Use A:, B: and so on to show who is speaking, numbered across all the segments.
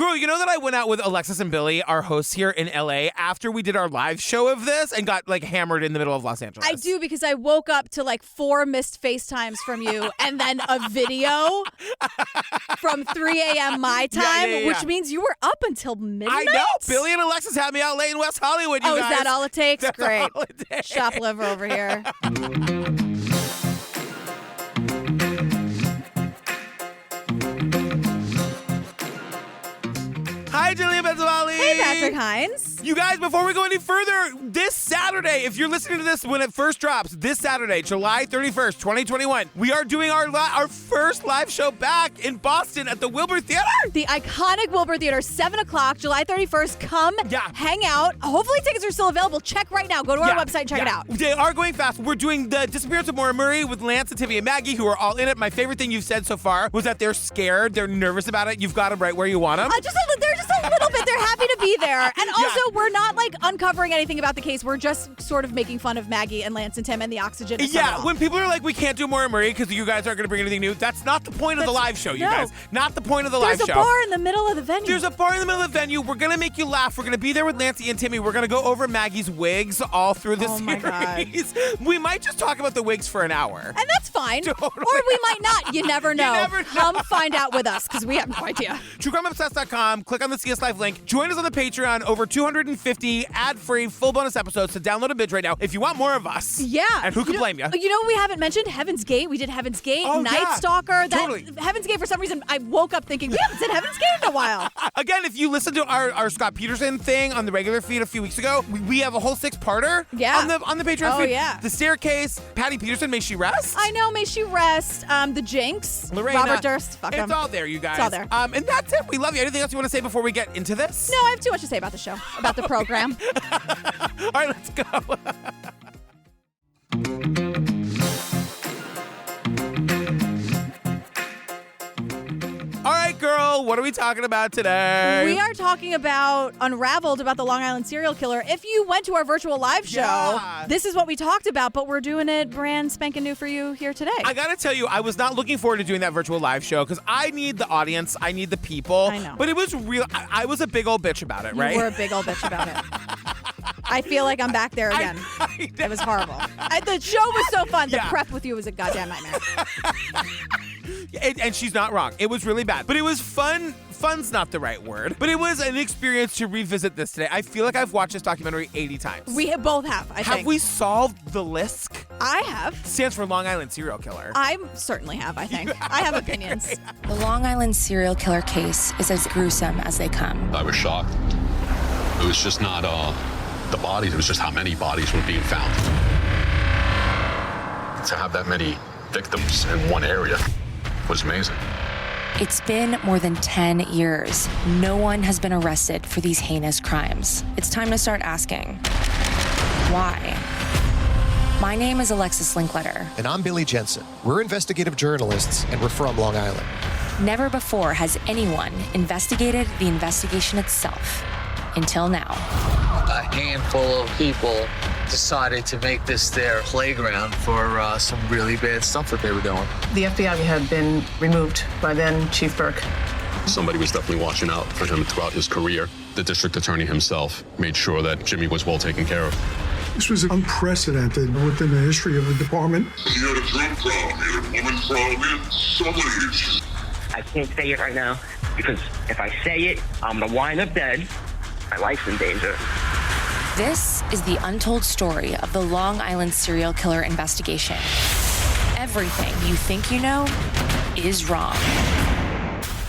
A: Girl, you know that I went out with Alexis and Billy, our hosts here in LA, after we did our live show of this and got like hammered in the middle of Los Angeles.
B: I do, because I woke up to like 4 missed FaceTimes from you and then a video from 3 a.m. my time, which means you were up until midnight.
A: I know. Billy and Alexis had me out late in West Hollywood, you guys.
B: Is that all it takes?
A: That's
B: Great.
A: all it takes.
B: Shop liver over here.
A: Hi, Jillian Benzavali.
B: Hey, Patrick Hines.
A: You guys, before we go any further, this Saturday, if you're listening to this when it first drops, this Saturday, July 31st, 2021, we are doing our first live show back in Boston at the Wilbur Theater.
B: The iconic Wilbur Theater, 7 o'clock, July 31st. Come, hang out. Hopefully tickets are still available. Check right now. Go to our website and check it out.
A: They are going fast. We're doing the Disappearance of Maura Murray with Lance and Tiffany and Maggie, who are all in it. My favorite thing you've said so far was that they're scared. They're nervous about it. You've got them right where you want them.
B: They're just a little bit. They're happy to be there. And also, we're not like uncovering anything about the case. We're just sort of making fun of Maggie and Lance and Tim and the oxygen.
A: Yeah, when people are like, we can't do Maura Murray because you guys aren't going to bring anything new, that's not the point of the live show, you guys. Not the point of the live show.
B: There's a bar in the middle of the venue.
A: There's a bar in the middle of the venue. We're going to make you laugh. We're going to be there with Nancy and Timmy. We're going to go over Maggie's wigs all through the series. My God. We might just talk about the wigs for an hour.
B: And that's fine.
A: Totally.
B: Or we might not. You never know.
A: You never know.
B: Come find out with us, because we have no idea.
A: TrueCrimeObsessed.com. Click on the CS Live link. Join us on the Patreon. Over 250 ad-free, full bonus episodes to download and binge right now if you want more of us.
B: Yeah.
A: And who could blame you?
B: You know what we haven't mentioned? Heaven's Gate. We did Heaven's Gate, Night Stalker.
A: Totally.
B: Heaven's Gate, for some reason, I woke up thinking, we haven't said Heaven's Gate in a while.
A: Again, if you listened to our Scott Peterson thing on the regular feed a few weeks ago, we have a whole 6-parter on the Patreon feed.
B: Yeah.
A: The Staircase, Patty Peterson, may she rest.
B: I know, may she rest. The Jinx,
A: Lorena,
B: Robert Durst, fuck him.
A: It's all there, you guys.
B: It's all there.
A: And that's it. We love you. Anything else you want to say before we get into this?
B: No, I have too much to say about the show, about the program.
A: All right, let's go. All right, girl, what are we talking about today?
B: We are talking about Unraveled, about the Long Island serial killer. If you went to our virtual live show, this is what we talked about, but we're doing it brand spanking new for you here today.
A: I gotta tell you, I was not looking forward to doing that virtual live show because I need the audience, I need the people.
B: I know.
A: But it was real. I was a big old bitch about it, right?
B: You were a big old bitch about it. I feel like I'm back there again. It was horrible. The show was so fun. The prep with you was a goddamn nightmare.
A: And she's not wrong. It was really bad. But it was fun. Fun's not the right word. But it was an experience to revisit this today. I feel like I've watched this documentary 80 times.
B: We both have, I think.
A: Have we solved the LISC?
B: I have.
A: Stands for Long Island Serial Killer.
B: I certainly have, I think. I have opinions.
C: The Long Island serial killer case is as gruesome as they come.
D: I was shocked. It was just not the bodies, it was just how many bodies were being found. To have that many victims in one area was amazing.
C: It's been more than 10 years. No one has been arrested for these heinous crimes. It's time to start asking, why? My name is Alexis Linkletter.
E: And I'm Billy Jensen. We're investigative journalists, and we're from Long Island.
C: Never before has anyone investigated the investigation itself. Until now.
F: A handful of people decided to make this their playground for some really bad stuff that they were doing.
G: The FBI had been removed by then Chief Burke.
D: Somebody was definitely watching out for him throughout his career. The district attorney himself made sure that Jimmy was well taken care of.
H: This was unprecedented within the history of the department.
I: You had a drug problem, you had a woman problem, you had so many issues.
J: I can't say it right now because if I say it, I'm gonna wind up dead. My life's in danger.
C: This is the untold story of the Long Island serial killer investigation. Everything you think you know is wrong.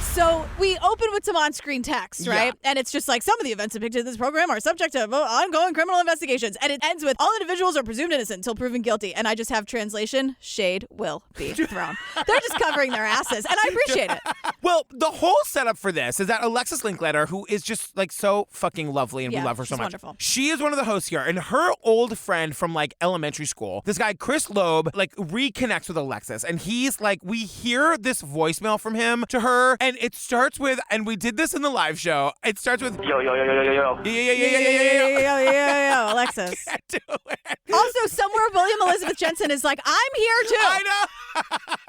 B: So we open with some on-screen text, right? And it's just like, some of the events depicted in this program are subject to ongoing criminal investigations. And it ends with, all individuals are presumed innocent until proven guilty. And I just have translation, shade will be thrown. They're just covering their asses, and I appreciate it.
A: Well, the whole setup for this is that Alexis Linkletter, who is just like so fucking lovely and we love her so much.
B: Wonderful.
A: She is one of the hosts here, and her old friend from like elementary school, this guy Chris Loeb, like reconnects with Alexis, and he's like, we hear this voicemail from him to her, and it starts with, and we did this in the live show, it starts with,
J: Yo.
B: Yo, Alexis.
A: Can't do it.
B: Also, somewhere William Elizabeth Jensen is like, I'm here too.
A: I know.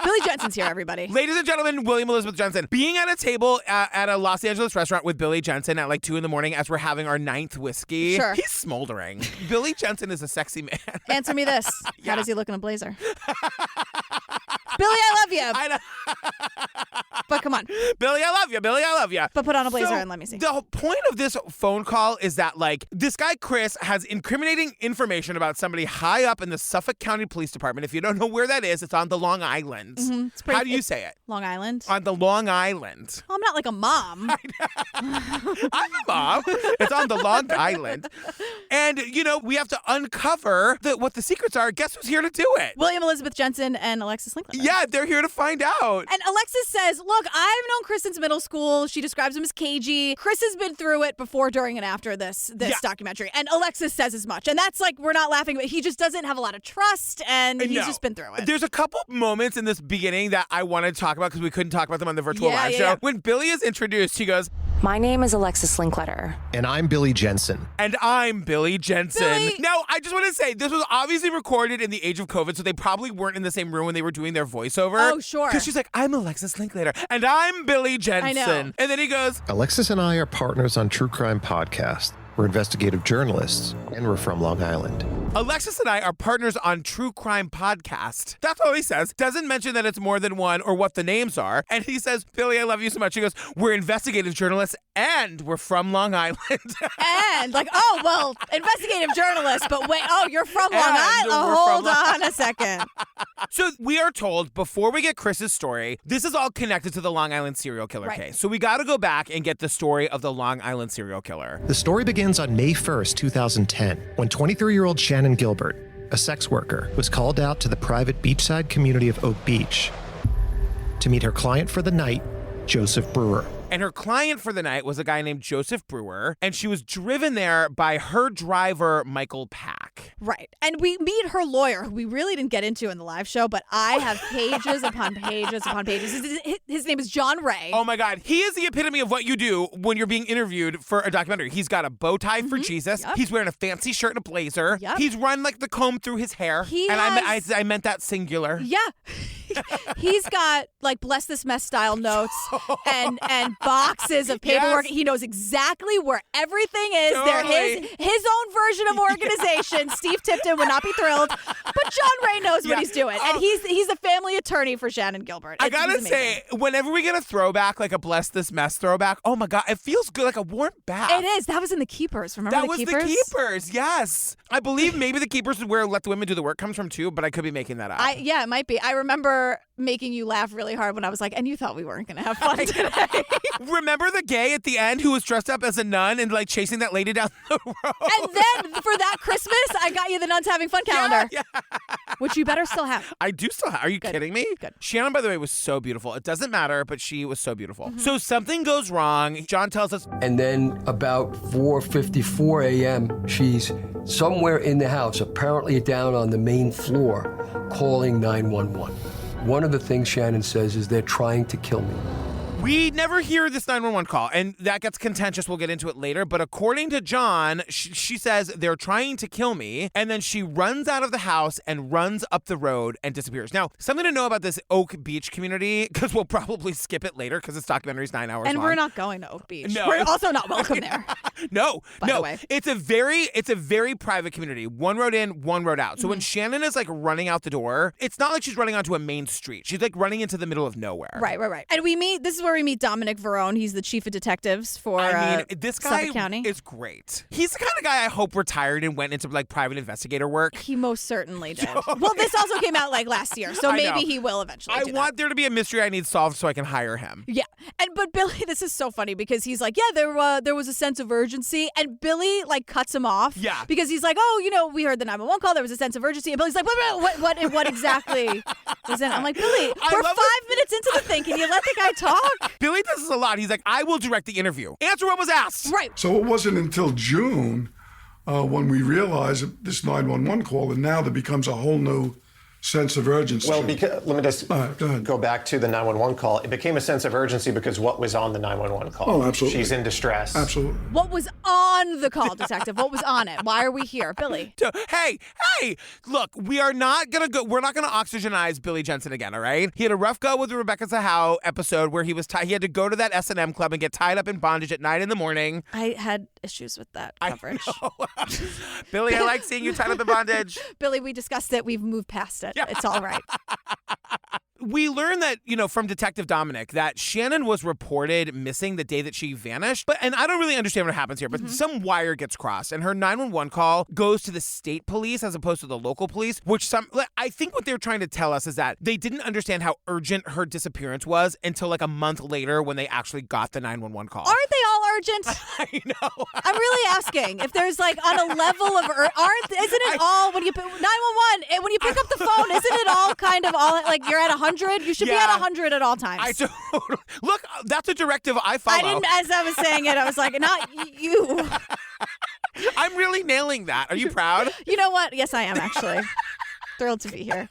B: Billy Jensen's here, everybody.
A: Ladies and gentlemen, William Elizabeth Jensen. Being at a table at a Los Angeles restaurant with Billy Jensen at like 2 a.m. as we're having our 9th whiskey.
B: Sure.
A: He's smoldering. Billy Jensen is a sexy man.
B: Answer me this.
A: Yeah.
B: How does he look in a blazer? Billy, I love you.
A: I know.
B: But come on.
A: Billy, I love you. Billy, I love you.
B: But put on a blazer
A: So,
B: and let me see.
A: The whole point of this phone call is that, like, this guy, Chris, has incriminating information about somebody high up in the Suffolk County Police Department. If you don't know where that is, it's on the Long Island.
B: Mm-hmm.
A: How do you say it?
B: Long Island.
A: On the Long Island.
B: Oh, I'm not like a mom.
A: I'm a mom. It's on the Long Island. And, you know, we have to uncover what the secrets are. Guess who's here to do it?
B: William Elizabeth Jensen and Alexis Linkletter.
A: Yeah, they're here to find out.
B: And Alexis says, look, I've known Chris since middle school. She describes him as cagey. Chris has been through it before, during, and after this documentary. And Alexis says as much. And that's like, we're not laughing, but he just doesn't have a lot of trust, and he's just been through it.
A: There's a couple moments in this beginning that I want to talk about because we couldn't talk about them on the virtual live show.
B: Yeah.
A: When Billy is introduced, he goes,
C: My name is Alexis Linkletter.
E: And I'm Billy Jensen.
A: and I'm Billy Jensen.
B: Billy!
A: Now, I just want to say, this was obviously recorded in the age of COVID, so they probably weren't in the same room when they were doing their voiceover.
B: Oh, sure.
A: Because she's like, I'm Alexis Linkletter, and I'm Billy Jensen.
B: I know.
A: And then he goes,
E: Alexis and I are partners on True Crime Podcast. We're investigative journalists, and we're from Long Island.
A: Alexis and I are partners on True Crime Podcast. That's all he says. Doesn't mention that it's more than one or what the names are. And he says, Billy, I love you so much. He goes, we're investigative journalists and we're from Long Island.
B: And like, oh, well, investigative journalist, but wait, oh, you're from Long
A: And
B: Island?
A: we're
B: Oh,
A: from
B: hold on a second.
A: So we are told before we get Chris's story, this is all connected to the Long Island serial killer case. So we got to go back and get the story of the Long Island serial killer.
E: The story begins on May 1st, 2010, when 23-year-old Shannon Gilbert, a sex worker, was called out to the private beachside community of Oak Beach to meet her client for the night, Joseph Brewer.
A: And her client for the night was a guy named Joseph Brewer, and she was driven there by her driver, Michael Pack.
B: Right. And we meet her lawyer, who we really didn't get into in the live show, but I have pages upon pages upon pages. His name is John Ray.
A: Oh my God. He is the epitome of what you do when you're being interviewed for a documentary. He's got a bow tie for Jesus.
B: Yep.
A: He's wearing a fancy shirt and a blazer.
B: Yep.
A: He's run like the comb through his hair. I meant that singular.
B: Yeah. He's got like bless this mess style notes and boxes of paperwork.
A: Yes.
B: He knows exactly where everything is. They're
A: Totally.
B: his own version of organization. Steve Tipton would not be thrilled, but John Ray knows what he's doing, and he's a family attorney for Shannon Gilbert.
A: I gotta say, whenever we get a throwback, like a bless this mess throwback, oh my God, it feels good, like a warm bath.
B: It is. That was in The Keepers. Remember
A: That
B: The
A: was
B: Keepers?
A: The Keepers, yes. I believe maybe The Keepers is where Let the Women Do the Work comes from too, but I could be making that up.
B: Yeah, it might be. I remember making you laugh really hard when I was like, and you thought we weren't going to have fun today.
A: Remember the gay at the end who was dressed up as a nun and like chasing that lady down the road?
B: And then for that Christmas, I got you the Nuns Having Fun calendar,
A: Yeah.
B: which you better still have.
A: I do still have. Are you kidding me?
B: Good.
A: Shannon, by the way, was so beautiful. It doesn't matter, but she was so beautiful. So something goes wrong. John tells us.
K: And then about 4:54 a.m., she's somewhere in the house, apparently down on the main floor, calling 911. One of the things Shannon says is they're trying to kill me.
A: We never hear this 911 call, and that gets contentious. We'll get into it later. But according to John, she says they're trying to kill me, and then she runs out of the house and runs up the road and disappears. Now, something to know about this Oak Beach community, because we'll probably skip it later because this documentary's 9 hours
B: And
A: long.
B: we're not going to Oak Beach.
A: No.
B: We're also not welcome there.
A: No.
B: By the way.
A: It's a very private community. One road in, one road out. So when Shannon is like running out the door, it's not like she's running onto a main street. She's like running into the middle of nowhere.
B: Right. And this is where we meet Dominic Verone. He's the chief of detectives for
A: this guy
B: Suffolk County.
A: is great. He's the kind of guy I hope retired and went into like private investigator work.
B: He most certainly did. Well, this also came out like last year, so
A: I
B: maybe
A: know.
B: he will eventually
A: I
B: do
A: want there to be a mystery I need solved so I can hire him.
B: Yeah. But Billy, this is so funny because he's like, yeah, there was a sense of urgency, and Billy like cuts him off.
A: Yeah.
B: Because he's like, we heard the 911 call. There was a sense of urgency, and Billy's like, what exactly was in it? I'm like, Billy, we're 5 minutes into the thing. Can you let the guy talk?
A: Billy does this a lot. He's like, I will direct the interview. Answer what was asked.
B: Right.
H: So it wasn't until June when we realized this 911 call, and now there becomes a whole new sense of urgency.
E: Well, let me just
H: go ahead.
E: go back to the 911 call. It became a sense of urgency because what was on the 911 call?
H: Oh, absolutely.
E: She's in distress.
H: Absolutely.
B: What was on the call, detective? What was on it? Why are we here? Billy.
A: Hey, look, we're not gonna oxygenize Billy Jensen again, all right? He had a rough go with the Rebecca Sahau episode where he had to go to that S&M club and get tied up in bondage at 9 a.m.
B: I had issues with that coverage.
A: Billy, I like seeing you tied up in bondage.
B: Billy, we discussed it. We've moved past it. It's all right.
A: We learned that, from Detective Dominic, that Shannon was reported missing the day that she vanished. And I don't really understand what happens here, but some wire gets crossed and her 911 call goes to the state police as opposed to the local police, I think what they're trying to tell us is that they didn't understand how urgent her disappearance was until like a month later when they actually got the 911 call.
B: Aren't they all urgent?
A: I know.
B: I'm really asking if there's like on a level of isn't it all when you 911 when you pick up the phone, isn't it all kind of all like you're at 100? You should be at 100 at all times.
A: Look, that's a directive I follow.
B: I didn't, as I was saying it, I was like, not you.
A: I'm really nailing that. Are you proud?
B: You know what? Yes, I am actually. Thrilled to be here.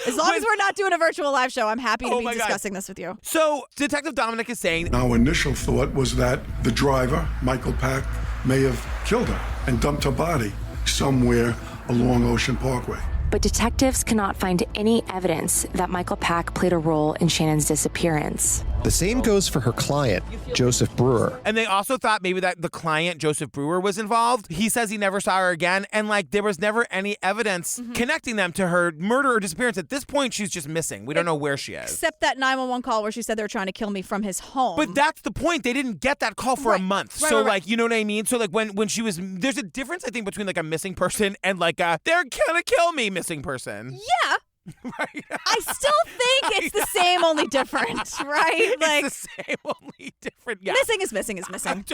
B: As long as we're not doing a virtual live show, I'm happy to be discussing this with you.
A: So, Detective Dominic is saying...
H: Our initial thought was that the driver, Michael Pack, may have killed her and dumped her body somewhere along Ocean Parkway.
C: But detectives cannot find any evidence that Michael Pack played a role in Shannon's disappearance.
E: The same goes for her client, Joseph Brewer.
A: And they also thought maybe that the client, Joseph Brewer, was involved. He says he never saw her again. And there was never any evidence connecting them to her murder or disappearance. At this point, she's just missing. We don't know where she is.
B: Except that 911 call where she said they were trying to kill me from his home.
A: But that's the point. They didn't get that call for a month. Right. You know what I mean? So when she was, there's a difference, I think, between like a missing person and like a, they're gonna kill me missing person.
B: Yeah. Right. I still think it's the same, only different, right?
A: It's the same, only different. Yeah.
B: Missing is missing is missing.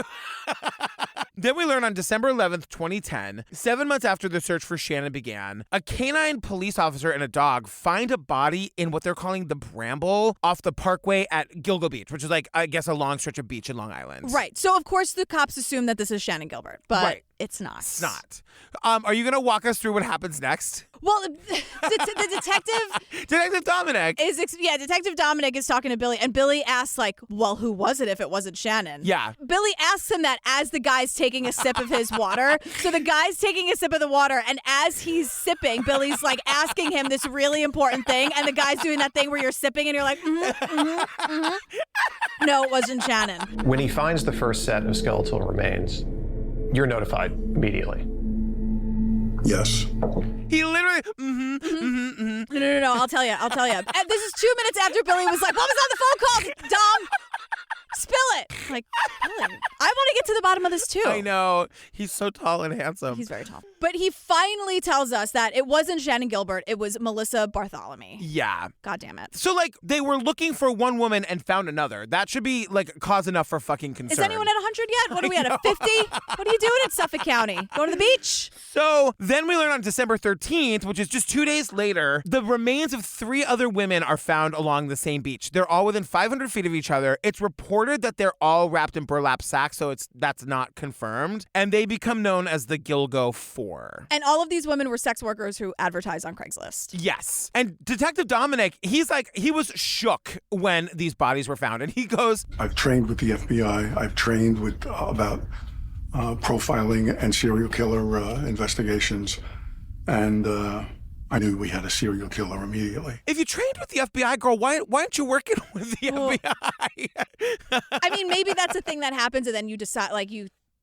A: Then we learn on December 11th, 2010, 7 months after the search for Shannon began, a canine police officer and a dog find a body in what they're calling the Bramble off the parkway at Gilgo Beach, which is like, I guess, a long stretch of beach in Long Island.
B: Right. So, of course, the cops assume that this is Shannon Gilbert, but it's not.
A: It's not. Are you going to walk us through what happens next?
B: Well, the detective...
A: Detective Dominic.
B: Detective Dominic is talking to Billy, and Billy asks, well, who was it if it wasn't Shannon?
A: Yeah.
B: Billy asks him that as the guy's taking a sip of his water. So the guy's taking a sip of the water, and as he's sipping, Billy's, asking him this really important thing, and the guy's doing that thing where you're sipping, and you're like, No, it wasn't Shannon.
E: When he finds the first set of skeletal remains, you're notified immediately.
H: Yes.
A: He literally,
B: No, I'll tell you. And this is 2 minutes after Billy was like, what was on the phone call, Dom? Spill it. Billy, I want to get to the bottom of this too.
A: I know. He's so tall and handsome.
B: He's very tall. But he finally tells us that it wasn't Shannon Gilbert. It was Melissa Bartholomew.
A: Yeah.
B: God damn it.
A: So, they were looking for one woman and found another. That should be, cause enough for fucking concern.
B: Is anyone at 100 yet? What are we at, a 50? What are you doing in Suffolk County? Going to the beach?
A: So, then we learn on December 13th, which is just 2 days later, the remains of 3 other women are found along the same beach. They're all within 500 feet of each other. It's reported that they're all wrapped in burlap sacks, so that's not confirmed. And they become known as the Gilgo 4.
B: And all of these women were sex workers who advertised on Craigslist.
A: Yes. And Detective Dominic, he was shook when these bodies were found. And he goes,
H: I've trained with the FBI. I've trained with about profiling and serial killer investigations. And I knew we had a serial killer immediately.
A: If you trained with the FBI, girl, why aren't you working with the FBI?
B: I mean, maybe that's a thing that happens and then you decide,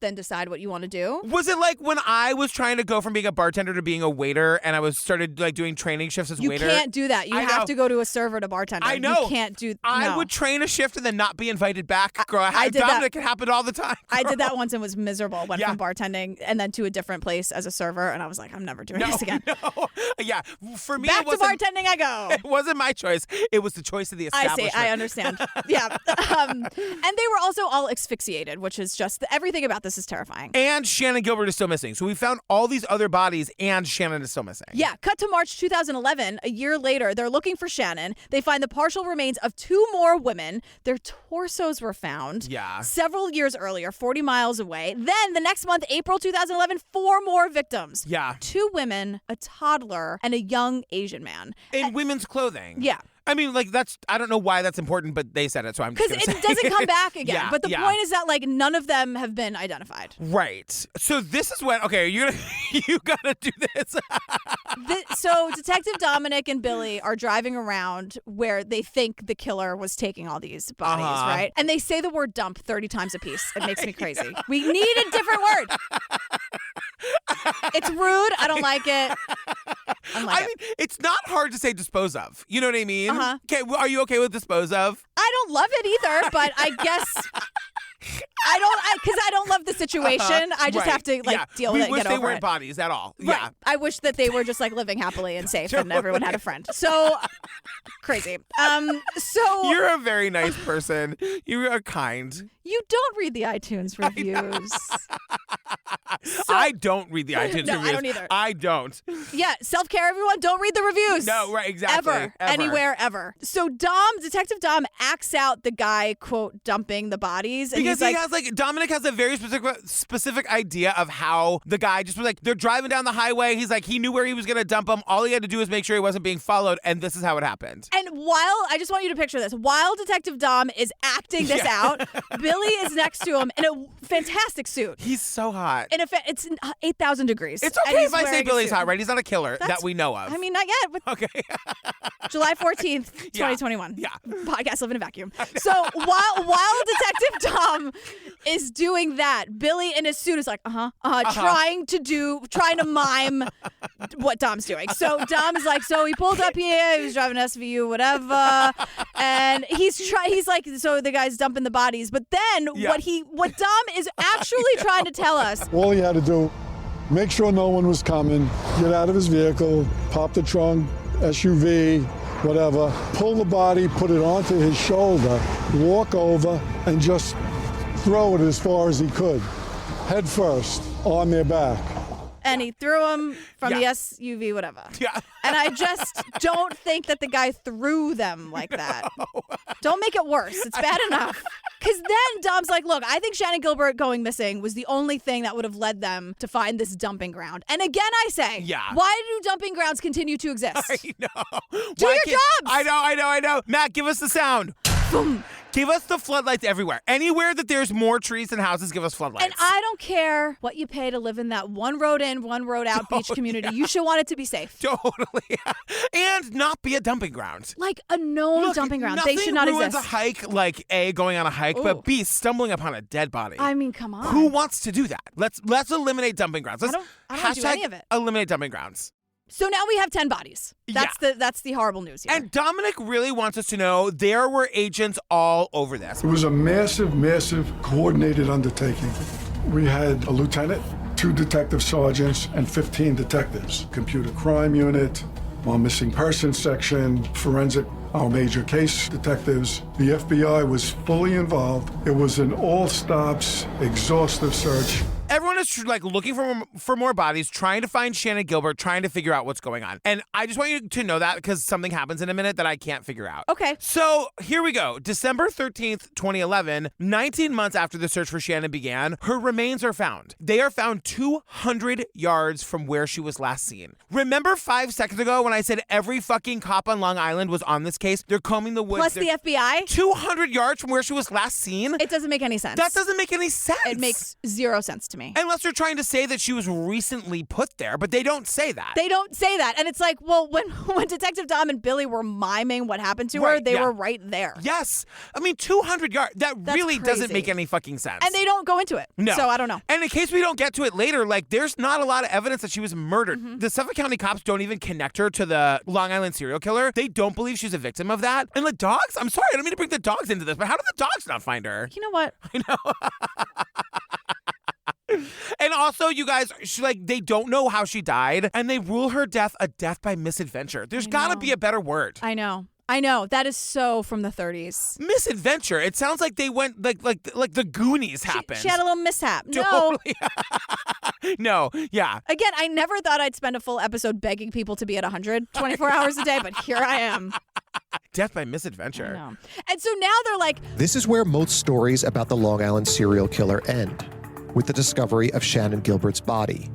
B: then decide what you want to do.
A: Was it like when I was trying to go from being a bartender to being a waiter and I started doing training shifts as waiter?
B: You can't do that. You have to go to a server to bartender.
A: I know.
B: You can't do
A: I would train a shift and then not be invited back. Girl, I did Dominic, it happened all the time. Girl.
B: I did that once and was miserable. Went from bartending and then to a different place as a server and I was like, I'm never doing this again.
A: No. Yeah. For me,
B: back to bartending I go.
A: It wasn't my choice. It was the choice of the establishment.
B: I see. I understand. Yeah. And they were also all asphyxiated, which is just everything about this this is terrifying.
A: And Shannon Gilbert is still missing. So we found all these other bodies and Shannon is still missing.
B: Yeah, cut to March 2011. A year later, they're looking for Shannon. They find the partial remains of 2 more women. Their torsos were found.
A: Yeah.
B: Several years earlier, 40 miles away. Then the next month, April 2011, 4 more victims.
A: Yeah.
B: 2 women, a toddler, and a young Asian man.
A: In women's clothing.
B: Yeah.
A: I mean, like, I don't know why that's important, but they said it, so I'm just
B: Because
A: gonna
B: it
A: say.
B: doesn't come back again.
A: Yeah,
B: but the
A: yeah.
B: point is that, like, none of them have been identified.
A: Right. So this is when, okay, you gotta do this.
B: So Detective Dominic and Billy are driving around where they think the killer was taking all these bodies, right? And they say the word dump 30 times a piece. It makes me crazy. We need a different word. It's rude. I don't like it.
A: I mean, it's not hard to say dispose of. You know what I mean? Okay, well, are you okay with dispose of?
B: I don't love it either, but I guess because I don't love the situation. I just have to deal with it and get over it.
A: We wish they weren't bodies at all.
B: Right.
A: Yeah.
B: I wish that they were just like living happily and safe and everyone had a friend. So crazy. So
A: You're a very nice person. You are kind.
B: You don't read the iTunes reviews.
A: I don't read the iTunes
B: No,
A: reviews.
B: I don't either.
A: I don't.
B: Yeah, self-care, everyone. Don't read the reviews.
A: No, right, exactly.
B: Ever. Anywhere, ever. So Detective Dom acts out the guy, quote, dumping the bodies. And
A: Because
B: he's
A: he has, Dominic has a very specific idea of how the guy just was like, they're driving down the highway. He's like, he knew where he was going to dump them. All he had to do was make sure he wasn't being followed. And this is how it happened.
B: And I just want you to picture this. While Detective Dom is acting this out, Billy is next to him in a fantastic suit.
A: He's so hot.
B: It's 8,000 degrees.
A: It's okay if I say Billy's hot, right? He's not a killer that we know of.
B: I mean, not yet.
A: Okay.
B: July 14th, 2021.
A: Yeah.
B: Podcast Live in a Vacuum. So while Detective Dom is doing that, Billy in his suit is like, trying to mime what Dom's doing. So Dom is like, so he pulled up here, he was driving an SVU, whatever, and he's like, so the guy's dumping the bodies. But then what Dom is actually trying to tell us.
L: All he had to do, make sure no one was coming, get out of his vehicle, pop the trunk, SUV, whatever, pull the body, put it onto his shoulder, walk over, and just throw it as far as he could, head first, on their back.
B: And he threw him from the SUV, whatever.
A: Yeah.
B: And I just don't think that the guy threw them like that. No. Don't make it worse. It's bad enough. Because then Dom's like, look, I think Shannon Gilbert going missing was the only thing that would have led them to find this dumping ground. And again, I say, why do dumping grounds continue to exist?
A: I know.
B: Do your jobs.
A: I know. Matt, give us the sound. Boom. Give us the floodlights everywhere. Anywhere that there's more trees than houses, give us floodlights.
B: And I don't care what you pay to live in that one road in, one road out beach community. You should want it to be safe.
A: Totally. And not be a dumping ground.
B: Like a known dumping ground. They should not exist.
A: Nothing ruins a hike, like A, going on a hike, but B, stumbling upon a dead body.
B: I mean, come on.
A: Who wants to do that? Let's eliminate dumping grounds.
B: I don't want to do any of it.
A: Eliminate dumping grounds.
B: So now we have 10 bodies. That's the horrible news here.
A: And Dominic really wants us to know there were agents all over this.
H: It was a massive, coordinated undertaking. We had a lieutenant, 2 detective sergeants, and 15 detectives. Computer crime unit, our missing persons section, forensic, our major case detectives. The FBI was fully involved. It was an all-stops, exhaustive search.
A: Everyone is looking for more bodies, trying to find Shannon Gilbert, trying to figure out what's going on. And I just want you to know that because something happens in a minute that I can't figure out.
B: Okay.
A: So here we go. December 13th, 2011, 19 months after the search for Shannon began, her remains are found. They are found 200 yards from where she was last seen. Remember 5 seconds ago when I said every fucking cop on Long Island was on this case? They're combing the woods.
B: Plus the FBI?
A: 200 yards from where she was last seen?
B: It doesn't make any sense.
A: That doesn't make any sense.
B: It makes zero sense to me.
A: Unless they're trying to say that she was recently put there, but they don't say that.
B: They don't say that. And it's like, well, when Detective Dom and Billy were miming what happened to her, they were right there.
A: Yes. I mean, 200 yards. That's really
B: crazy.
A: Doesn't make any fucking sense.
B: And they don't go into it.
A: No.
B: So I don't know.
A: And in case we don't get to it later, there's not a lot of evidence that she was murdered. Mm-hmm. The Suffolk County cops don't even connect her to the Long Island serial killer. They don't believe she's a victim of that. And the dogs, I'm sorry, I don't mean to bring the dogs into this, but how did the dogs not find her?
B: You know what?
A: I know. And also, you guys, they don't know how she died, and they rule her death a death by misadventure. There's got to be a better word.
B: I know. I know. That is so from the 30s.
A: Misadventure. It sounds like they went like the Goonies happened.
B: She had a little mishap. No.
A: Totally. No. Yeah.
B: Again, I never thought I'd spend a full episode begging people to be at 100 24 hours a day, but here I am.
A: Death by misadventure.
B: I know. And so now they're like,
E: This is where most stories about the Long Island serial killer end, with the discovery of Shannon Gilbert's body,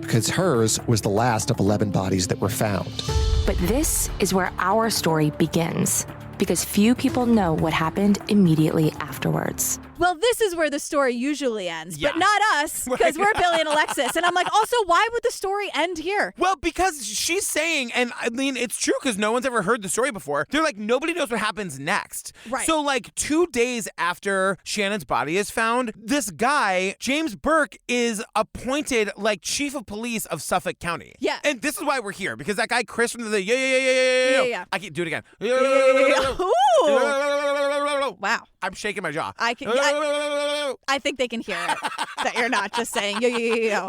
E: because hers was the last of 11 bodies that were found.
C: But this is where our story begins, because few people know what happened immediately afterwards.
B: well, this is where the story usually ends,
A: Yeah.
B: but not us, because we're Billy and Alexis. And I'm like, also, why would the story end here?
A: Well, because she's saying, and I mean, it's true because no one's ever heard the story before. They're like, nobody knows what happens next.
B: Right.
A: So, like, 2 days after Shannon's body is found, this guy, James Burke, is appointed, like, chief of police of Suffolk County.
B: Yeah.
A: And this is why we're here, because that guy, Chris from the yeah. I can't do it again.
B: Ooh. Wow.
A: I'm shaking my jaw.
B: I think they can hear it, that you're not just saying, yo.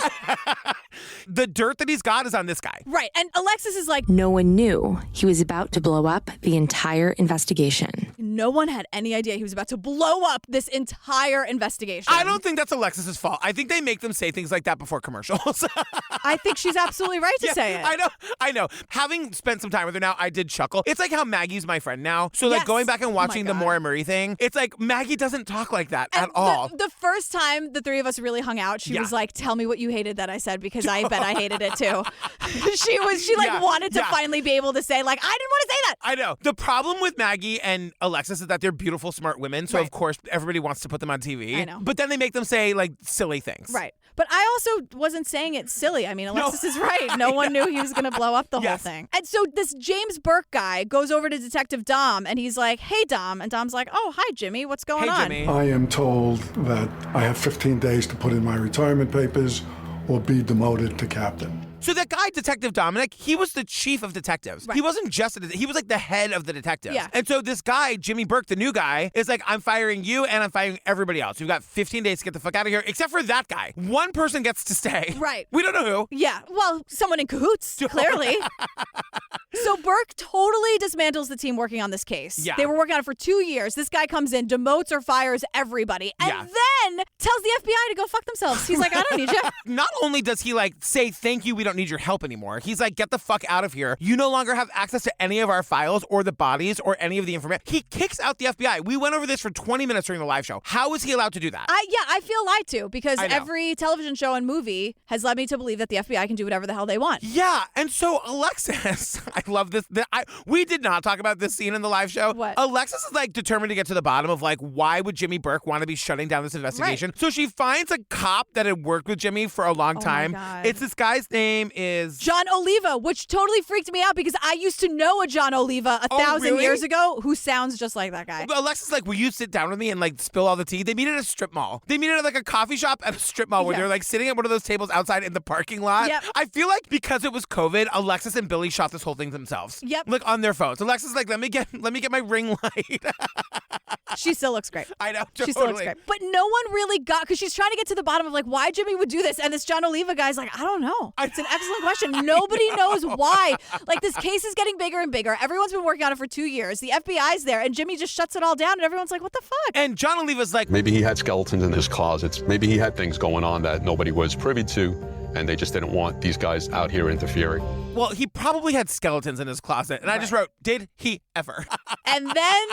A: The dirt that he's got is on this guy.
B: Right. And Alexis is like,
C: No one knew he was about to blow up the entire investigation.
B: no one had any idea he was about to blow up this entire investigation.
A: I don't think that's Alexis's fault. I think they make them say things like that before commercials.
B: I think she's absolutely right to say it.
A: I know. Having spent some time with her now, I did chuckle. It's like how Maggie's my friend now. So like
B: Yes.
A: going back and
B: Oh my
A: watching the
B: God.
A: Maura Murray thing, it's like Maggie doesn't talk like that at
B: And
A: all.
B: The first time the three of us really hung out, she was like, tell me what you hated that I said, because I bet I hated it too. she wanted to finally be able to say, like, I didn't want to say that.
A: I know. The problem with Maggie and Alexis is that they're beautiful, smart women. So
B: Right.
A: of course everybody wants to put them on TV.
B: I know.
A: But then they make them say like silly things.
B: Right. But I also wasn't saying it silly. I mean, Alexis is right. No one knew he was going to blow up the whole thing. And so this James Burke guy goes over to Detective Dom and he's like, hey, Dom. And Dom's like, oh, hi, Jimmy. What's going on?
A: Jimmy.
H: I am told that I have 15 days to put in my retirement papers or be demoted to captain.
A: So that guy, Detective Dominic, he was the chief of detectives.
B: Right.
A: He wasn't just he was like the head of the detectives.
B: Yeah.
A: And so this guy, Jimmy Burke, the new guy, is like, I'm firing you and I'm firing everybody else. You've got 15 days to get the fuck out of here, except for that guy. One person gets to stay.
B: Right.
A: We don't know who.
B: Yeah. Well, someone in cahoots, clearly. So Burke totally dismantles the team working on this case.
A: Yeah.
B: They were working on it for 2 years. This guy comes in, demotes or fires everybody, and then tells the FBI to go fuck themselves. He's like, I don't need you.
A: Not only does he like say, thank you, we don't need your help anymore. He's like, get the fuck out of here. You no longer have access to any of our files or the bodies or any of the information. He kicks out the FBI. We went over this for 20 minutes during the live show. How is he allowed to do that?
B: I feel lied to, because
A: I know.
B: every television show and movie has led me to believe that the FBI can do whatever the hell they want.
A: Yeah, and so Alexis, I love this. We did not talk about this scene in the live show.
B: What?
A: Alexis is like determined to get to the bottom of like, why would Jimmy Burke want to be shutting down this investigation? So she finds a cop that had worked with Jimmy for a long time.
B: God.
A: It's this guy's name is
B: John Oliva, which totally freaked me out because I used to know a John Oliva 1,000
A: really?
B: years ago who sounds just like that guy.
A: Alexis is like, will you sit down with me and like spill all the tea? They meet at a strip mall. They meet at like a coffee shop at a strip mall where
B: Yeah.
A: they're like sitting at one of those tables outside in the parking lot.
B: Yep.
A: I feel like because it was COVID, Alexis and Billy shot this whole thing themselves.
B: Yep.
A: Like on their phones. Alexis is like, let me get my ring light.
B: She still looks great.
A: I know, totally.
B: She still looks great. But no one really got, because she's trying to get to the bottom of like why Jimmy would do this. And this John Oliva guy's like, I don't know. It's an excellent question. Nobody knows why. Like this case is getting bigger and bigger. Everyone's been working on it for 2 years. The FBI's there and Jimmy just shuts it all down and everyone's like, what the fuck?
A: And John Oliva's like,
D: Maybe he had skeletons in his closets. Maybe he had things going on that nobody was privy to, and they just didn't want these guys out here interfering.
A: well, he probably had skeletons in his closet. And I just wrote, did he ever?
B: And then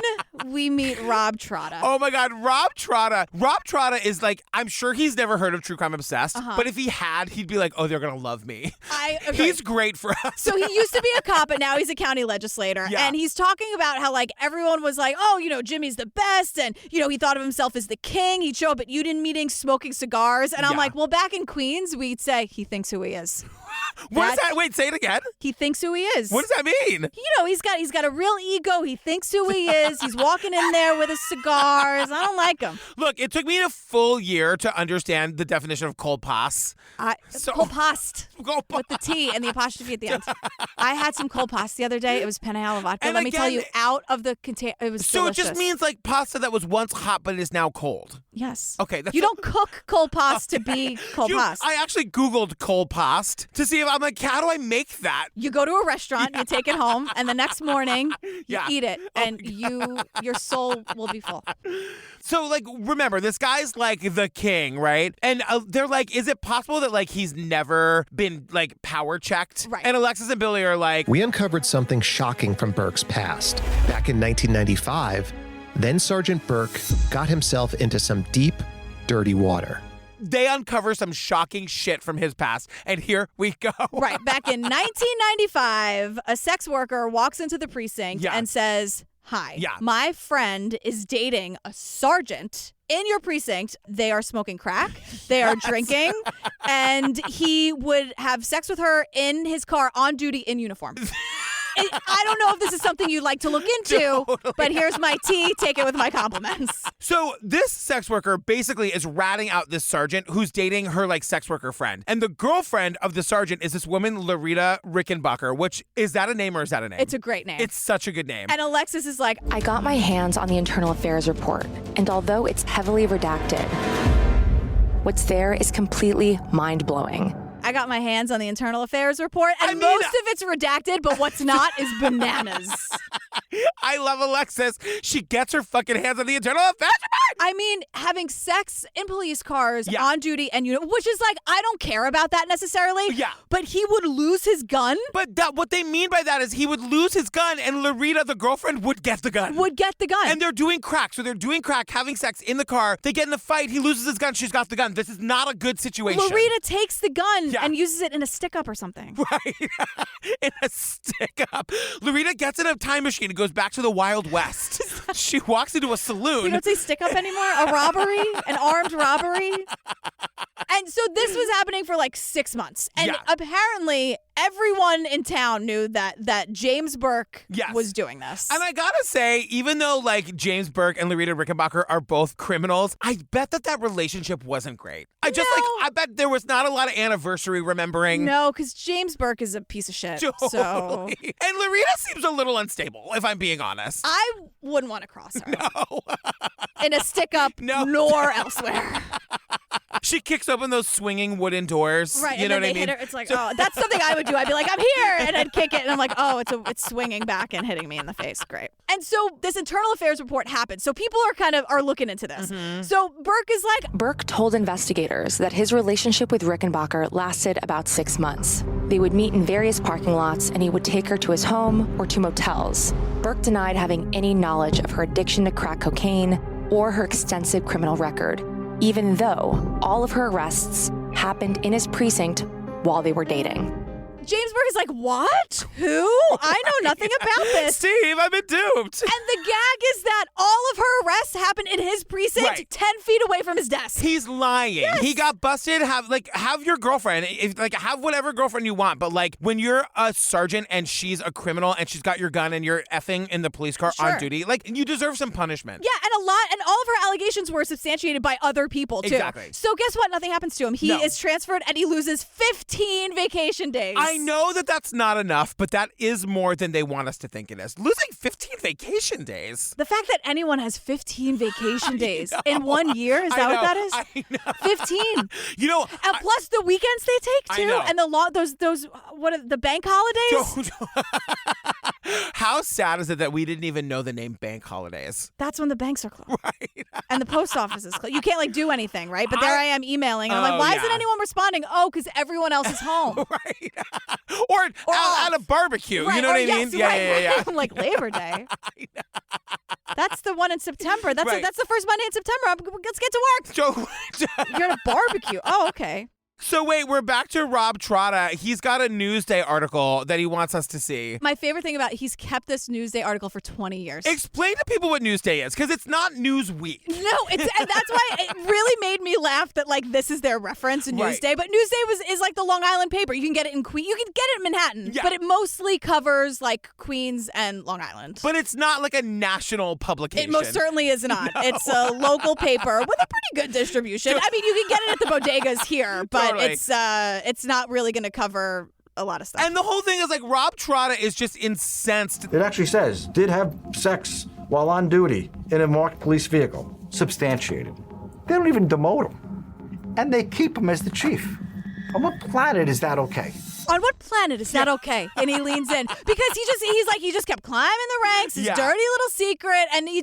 B: we meet Rob Trotta.
A: Oh my God, Rob Trotta. Rob Trotta is like, I'm sure he's never heard of True Crime Obsessed, but if he had, he'd be like, oh, they're going to love me.
B: I agree.
A: He's great for us.
B: So he used to be a cop, but now he's a county legislator.
A: Yeah.
B: And he's talking about how, like, everyone was like, oh, you know, Jimmy's the best. And, you know, he thought of himself as the king. He'd show up at union meetings smoking cigars. And I'm
A: Yeah.
B: like, well, back in Queens, we'd say he thinks who he is.
A: What is that? Wait, say it again.
B: He thinks who he is.
A: What does that mean?
B: You know, he's got a real ego. He thinks who he is. He's walking in there with his cigars. I don't like him.
A: Look, it took me a full year to understand the definition of cold pass.
B: Kolpast. With the T and the apostrophe at the end. I had some Kolpast the other day. It was Penajala vodka.
A: And
B: Let me tell
A: again-
B: you, out of the container, it was
A: So
B: delicious.
A: it just means like pasta that was once hot but is now cold.
B: Yes.
A: Okay. That's
B: You don't cook cold pasta to be cold pasta.
A: I actually Googled cold pasta to see Steve, I'm like, how do I make that?
B: You go to a restaurant, you take it home, and the next morning you eat it, and your soul will be full.
A: So, like, remember, this guy's like the king, right? And they're like, is it possible that like he's never been like power checked?
B: Right.
A: And Alexis and Billy are like,
E: We uncovered something shocking from Burke's past. Back in 1995, then Sergeant Burke got himself into some deep, dirty water.
A: they uncover some shocking shit from his past, and here we go.
B: Right. Back in 1995, a sex worker walks into the precinct and says, hi, my friend is dating a sergeant in your precinct. They are smoking crack, they are drinking, and he would have sex with her in his car on duty in uniform. I don't know if this is something you'd like to look into, but here's my tea. Take it with my compliments.
A: So this sex worker basically is ratting out this sergeant who's dating her like sex worker friend. And the girlfriend of the sergeant is this woman, Larita Rickenbacker, which is that a name or is that a name?
B: It's a great name.
A: It's such a good name.
B: And Alexis is like,
C: I got my hands on the internal affairs report, and although it's heavily redacted, what's there is completely mind-blowing.
B: I got my hands on the internal affairs report, and most of it's redacted, but what's not is bananas.
A: I love Alexis. She gets her fucking hands on the internal affairs report.
B: I mean, having sex in police cars on duty, and which is like, I don't care about that necessarily. Yeah. But he would lose his gun.
A: But what they mean by that is he would lose his gun, and Larita, the girlfriend, would get the gun. And they're doing crack. So they're doing crack, having sex in the car. They get in a fight. He loses his gun. She's got the gun. This is not a good situation.
B: Larita takes the gun and uses it in a stick-up or something.
A: Right. In a stick-up. Larita gets in a time machine and goes back to the Wild West. She walks into a saloon.
B: You don't say stick-up anymore? A robbery? An armed robbery? And so this was happening for like 6 months. And apparently everyone in town knew that James Burke was doing this.
A: And I gotta say, even though like James Burke and Larita Rickenbacker are both criminals, I bet that relationship wasn't great. I bet there was not a lot of anniversary remembering.
B: No, because James Burke is a piece of shit.
A: Totally.
B: So.
A: And Larita seems a little unstable, if I'm being honest.
B: I wouldn't want to cross her.
A: No.
B: In a stick-up, nor elsewhere.
A: She kicks open those swinging wooden doors.
B: Right,
A: you
B: and
A: know
B: then
A: what
B: they
A: I mean?
B: hit her. It's like, oh, that's something I would do. I'd be like, I'm here, and I'd kick it, and I'm like, oh, it's swinging back and hitting me in the face. Great. And so this internal affairs report happened. So people are looking into this. Mm-hmm. So Burke is like...
C: Burke told investigators that his relationship with Rickenbacker lasted about 6 months. They would meet in various parking lots, and he would take her to his home or to motels. Burke denied having any knowledge of her addiction to crack cocaine or her extensive criminal record, even though all of her arrests happened in his precinct while they were dating.
B: James Burke is like, what? Who? I know nothing about this.
A: Steve, I've been doomed.
B: And the gag is that all of her arrests happened in his precinct, 10 feet away from his desk.
A: He's lying.
B: Yes.
A: He got busted. Have your girlfriend. Have whatever girlfriend you want. But like when you're a sergeant and she's a criminal and she's got your gun and you're effing in the police car on duty, like you deserve some punishment.
B: Yeah, and all of her allegations were substantiated by other people too.
A: Exactly.
B: So guess what? Nothing happens to him. He is transferred and he loses 15 vacation days.
A: I know that's not enough, but that is more than they want us to think it is. Losing 15 vacation days.
B: The fact that anyone has 15 vacation days in 1 year, is that what that is?
A: I know.
B: 15.
A: And
B: plus the weekends they take too, and the bank holidays.
A: How sad is it that we didn't even know the name bank holidays?
B: That's when the banks are closed.
A: Right.
B: And the post office is closed. You can't do anything, right? But there I am emailing. And I'm like, why isn't anyone responding? Oh, because everyone else is home.
A: Right. Or at a barbecue.
B: Right.
A: You know what I mean? Yeah.
B: Like Labor Day. That's the one in September. That's the first Monday in September. Let's get to work. You're at a barbecue. Oh, okay.
A: So wait, we're back to Rob Trotta. He's got a Newsday article that he wants us to see.
B: My favorite thing about he's kept this Newsday article for 20 years.
A: Explain to people what Newsday is, because it's not Newsweek.
B: No, and that's why it really made me laugh that like this is their reference in Newsday. Right. But Newsday is like the Long Island paper. You can get it in Queens. You can get it in Manhattan, but it mostly covers like Queens and Long Island.
A: But it's not like a national publication.
B: It most certainly is not. No. It's a local paper with a pretty good distribution. I mean, you can get it at the bodegas here, but it's not really going to cover a lot of stuff.
A: And the whole thing is like Rob Trotta is just incensed.
M: It actually says, did have sex while on duty in a marked police vehicle. Substantiated. They don't even demote him. And they keep him as the chief. On what planet is that okay?
B: On what planet is that okay? And he leans in because he just kept climbing the ranks, his dirty little secret, and he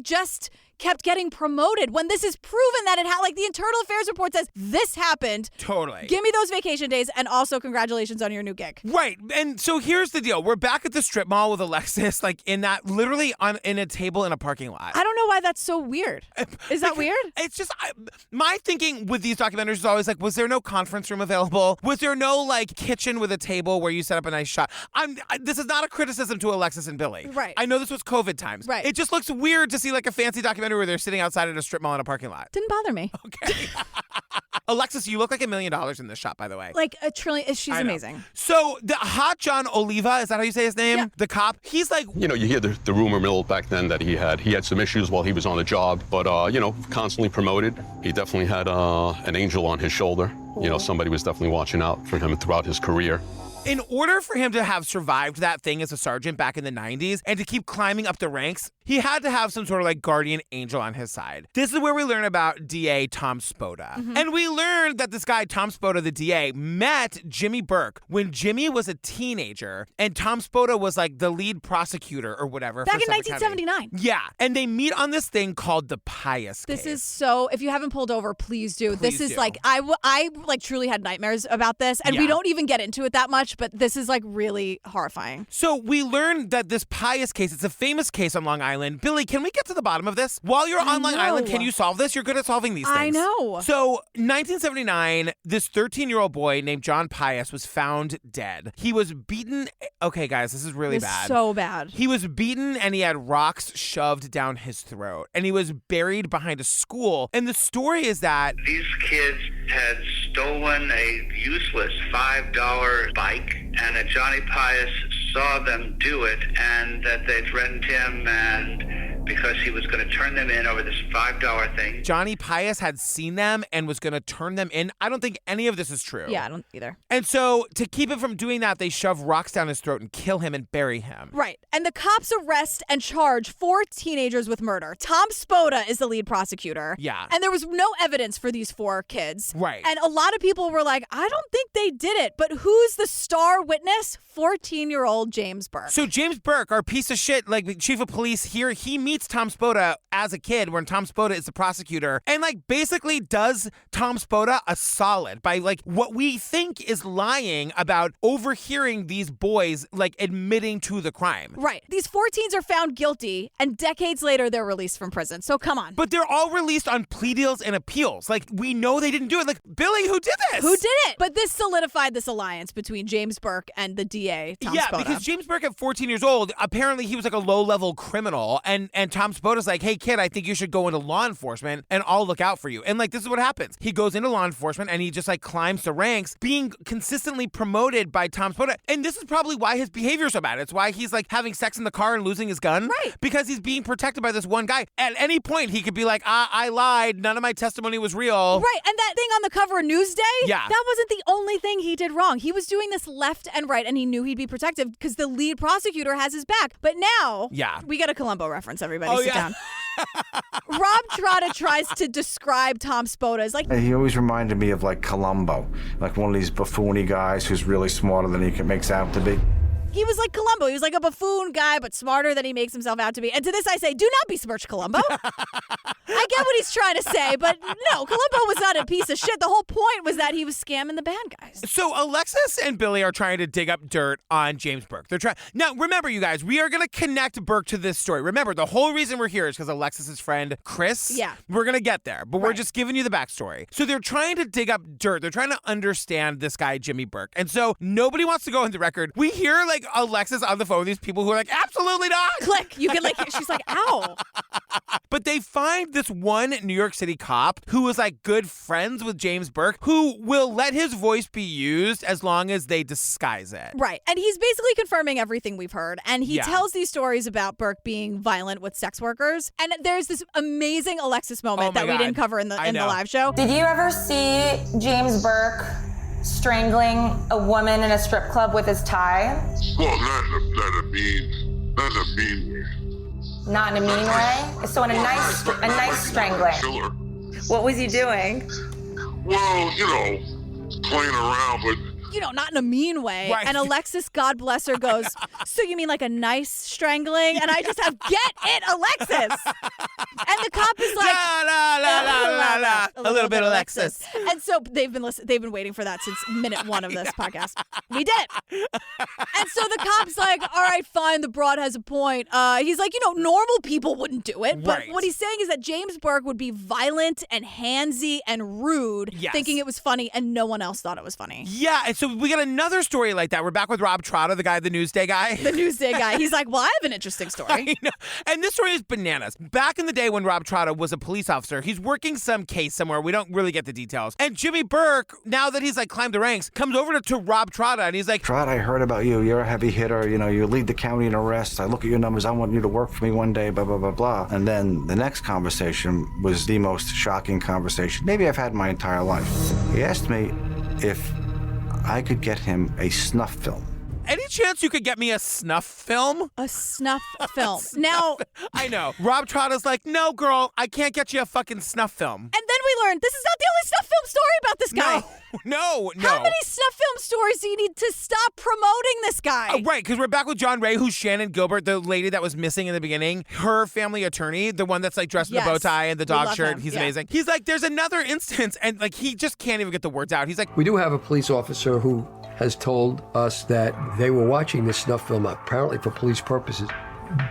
B: just kept getting promoted when this is proven that it had, like, the internal affairs report says this happened.
A: Totally.
B: Give me those vacation days, and also congratulations on your new gig.
A: Right. And so here's the deal. We're back at the strip mall with Alexis, like literally in a table in a parking lot.
B: I don't know why that's so weird. Is that weird?
A: It's just, my thinking with these documentaries is always like, was there no conference room available? Was there no, like, kitchen with a table where you set up a nice shot? This is not a criticism to Alexis and Billy.
B: Right.
A: I know this was COVID times.
B: Right.
A: It just looks weird to see, like, a fancy documentary where they're sitting outside at a strip mall in a parking lot.
B: Didn't bother me.
A: Okay. Alexis, you look like $1 million in this shot, by the way.
B: Like $1 trillion. She's amazing.
A: So the Hot John Oliva, is that how you say his name? Yeah. The cop, he's like...
D: You hear the rumor mill back then that he had some issues while he was on the job, but, constantly promoted. He definitely had an angel on his shoulder. Somebody was definitely watching out for him throughout his career.
A: In order for him to have survived that thing as a sergeant back in the 90s and to keep climbing up the ranks, he had to have some sort of like guardian angel on his side. This is where we learn about DA Tom Spoda. Mm-hmm. And we learned that this guy, Tom Spoda, the DA, met Jimmy Burke when Jimmy was a teenager and Tom Spoda was like the lead prosecutor or whatever.
B: Back in 1979.
A: Yeah. And they meet on this thing called the Pius
B: case.
A: This
B: is so, if you haven't pulled over, please do. This is like, I like truly had nightmares about this and we don't even get into it that much, but this is like really horrifying.
A: So we learned that this Pius case, it's a famous case on Long Island. Billy, can we get to the bottom of this? While you're on Long Island, can you solve this? You're good at solving these things.
B: I know.
A: So 1979, this 13-year-old boy named John Pius was found dead. He was beaten. Okay, guys, this is really bad.
B: So bad.
A: He was beaten and he had rocks shoved down his throat. And he was buried behind a school. And the story is that
N: these kids had stolen a useless $5 bike, and Johnny Pius saw them do it, and that they threatened him, and because he was going to turn them in over this $5 thing.
A: Johnny Pius had seen them and was going to turn them in. I don't think any of this is true.
B: Yeah, I don't either.
A: And so to keep him from doing that, they shove rocks down his throat and kill him and bury him.
B: Right. And the cops arrest and charge 4 teenagers with murder. Tom Spoda is the lead prosecutor.
A: Yeah.
B: And there was no evidence for these 4 kids.
A: Right.
B: And a lot of people were like, I don't think they did it. But who's the star witness? 14-year-old James Burke.
A: So James Burke, our piece of shit, like chief of police here, he meets Tom Spoda as a kid when Tom Spoda is the prosecutor and like basically does Tom Spoda a solid by like what we think is lying about overhearing these boys like admitting to the crime.
B: Right. These 14s are found guilty and decades later they're released from prison. So come on.
A: But they're all released on plea deals and appeals. Like we know they didn't do it. Like Billy, who did this?
B: Who did it? But this solidified this alliance between James Burke and the DA, Tom Spoda.
A: Because James Burke at 14 years old, apparently he was like a low-level criminal and Tom Spoda's like, hey kid, I think you should go into law enforcement and I'll look out for you. And like this is what happens. He goes into law enforcement and he just like climbs the ranks, being consistently promoted by Tom Spoda. And this is probably why his behavior's so bad. It's why he's like having sex in the car and losing his gun.
B: Right.
A: Because he's being protected by this one guy. At any point he could be like, I lied, none of my testimony was real.
B: Right. And that thing on the cover of Newsday,
A: yeah,
B: that wasn't the only thing he did wrong. He was doing this left and right and he knew he'd be protected because the lead prosecutor has his back. But now, we got a Columbo reference, everybody. Sit down. Rob Trotta tries to describe Tom Spoda as like...
M: He always reminded me of like Columbo, like one of these buffoony guys who's really smarter than he makes out to be.
B: He was like Columbo. He was like a buffoon guy, but smarter than he makes himself out to be. And to this I say, do not besmirch Columbo. I get what he's trying to say, but no, Columbo was not a piece of shit. The whole point was that he was scamming the bad guys.
A: So Alexis and Billy are trying to dig up dirt on James Burke. They're trying. Now, remember, you guys, we are going to connect Burke to this story. Remember, the whole reason we're here is because Alexis's friend, Chris.
B: Yeah.
A: We're going to get there, but we're just giving you the backstory. So they're trying to dig up dirt. They're trying to understand this guy, Jimmy Burke. And so nobody wants to go on the record. We hear like Alexis on the phone with these people who are like, absolutely not.
B: Click. You can like, she's like, ow.
A: But they find this one New York City cop who was like good friends with James Burke, who will let his voice be used as long as they disguise it.
B: Right. And he's basically confirming everything we've heard. And he tells these stories about Burke being violent with sex workers. And there's this amazing Alexis moment that we didn't cover in the live show.
O: Did you ever see James Burke strangling a woman in a strip club with his tie?
I: Well, not in a mean way.
O: Not in a mean way? So in a nice strangling.
I: Killer.
O: What was he doing?
I: Well, playing around, but
B: not in a mean way.
A: Right.
B: And Alexis, God bless her, goes, so you mean like a nice strangling? And I just have, get it, Alexis. And the cop is like,
A: a little bit Alexis.
B: And so they've been waiting for that since minute 1 of this podcast. We did it. And so the cop's like, all right, fine, the broad has a point. He's like, normal people wouldn't do it. But
A: Right.
B: what he's saying is that James Burke would be violent and handsy and rude, thinking it was funny, and no one else thought it was funny.
A: Yeah, and so we got another story like that. We're back with Rob Trotta, the guy, the Newsday guy.
B: The Newsday guy. He's like, well, I have an interesting story.
A: I know. And this story is bananas. Back in the day when Rob Trotta was a police officer, he's working some case somewhere. We don't really get the details. And Jimmy Burke, now that he's like climbed the ranks, comes over to Rob Trotta and he's like,
M: Trotta, I heard about you. You're a heavy hitter. You lead the county in arrests. I look at your numbers. I want you to work for me one day, blah, blah, blah, blah. And then the next conversation was the most shocking conversation maybe I've had my entire life. He asked me if I could get him a snuff film.
A: any chance you could get me a snuff film?
B: A snuff film. Now,
A: I know. Rob Trotta's like, no, girl, I can't get you a fucking snuff film.
B: And then we learned this is not the only snuff film story about this guy.
A: No.
B: How many snuff film stories do you need to stop promoting this guy?
A: Right, because we're back with John Ray, who's Shannon Gilbert, the lady that was missing in the beginning. Her family attorney, the one that's like dressed in the bow tie and the dog shirt.
B: Him.
A: He's amazing. He's like, there's another instance, and like he just can't even get the words out. He's like,
K: we do have a police officer who has told us that they were watching this snuff film, apparently for police purposes.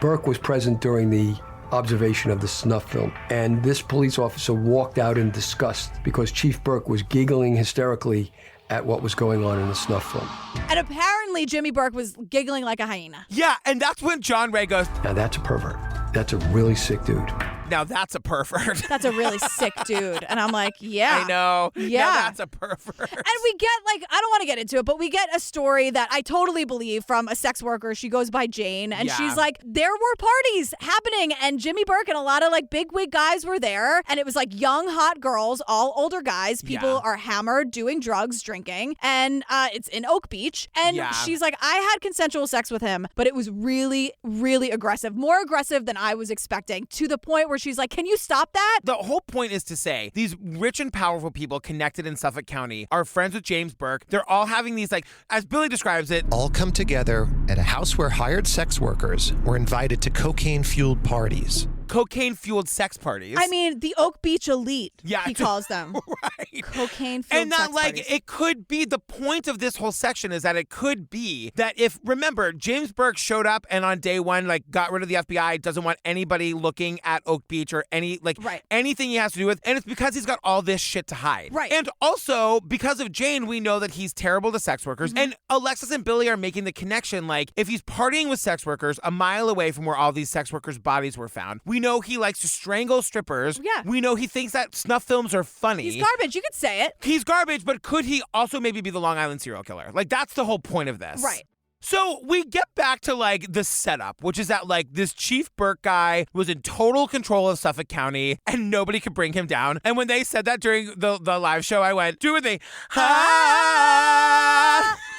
K: Burke was present during the observation of the snuff film, and this police officer walked out in disgust because Chief Burke was giggling hysterically at what was going on in the snuff film.
B: And apparently Jimmy Burke was giggling like a hyena.
A: Yeah, and that's when John Ray goes,
K: now that's a pervert. That's a really sick dude.
A: Now that's a pervert.
B: That's a really sick dude. And I'm like, yeah.
A: I know.
B: Yeah.
A: Now that's a pervert.
B: And we get, like, I don't want to get into it, but we get a story that I totally believe from a sex worker. She goes by Jane, and she's like, there were parties happening, and Jimmy Burke and a lot of, like, bigwig guys were there, and it was, like, young, hot girls, all older guys. People are hammered, doing drugs, drinking, and it's in Oak Beach. And she's like, I had consensual sex with him, but it was really, really aggressive. More aggressive than I was expecting, to the point where she's like, can you stop that?
A: The whole point is to say these rich and powerful people connected in Suffolk County are friends with James Burke. They're all having these, like, as Billy describes it,
E: all come together at a house where hired sex workers were invited to cocaine-fueled parties.
A: Cocaine-fueled sex parties.
B: I mean, the Oak Beach elite,
A: he
B: calls them.
A: Right.
B: Cocaine-fueled
A: and that,
B: sex
A: like,
B: parties.
A: it could be, the point of this whole section is that it could be that if, remember, James Burke showed up and on day one, like, got rid of the FBI, doesn't want anybody looking at Oak Beach or any, like, anything he has to do with, and it's because he's got all this shit to hide.
B: Right.
A: And also, because of Jane, we know that he's terrible to sex workers, and Alexis and Billy are making the connection, like, if he's partying with sex workers a mile away from where all these sex workers' bodies were found, we know he likes to strangle strippers.
B: Yeah.
A: We know he thinks that snuff films are funny.
B: He's garbage. You could say it.
A: He's garbage, but could he also maybe be the Long Island serial killer? Like, that's the whole point of this.
B: Right.
A: So we get back to, like, the setup, which is that, like, this Chief Burke guy was in total control of Suffolk County and nobody could bring him down. And when they said that during the live show, I went, do it with me.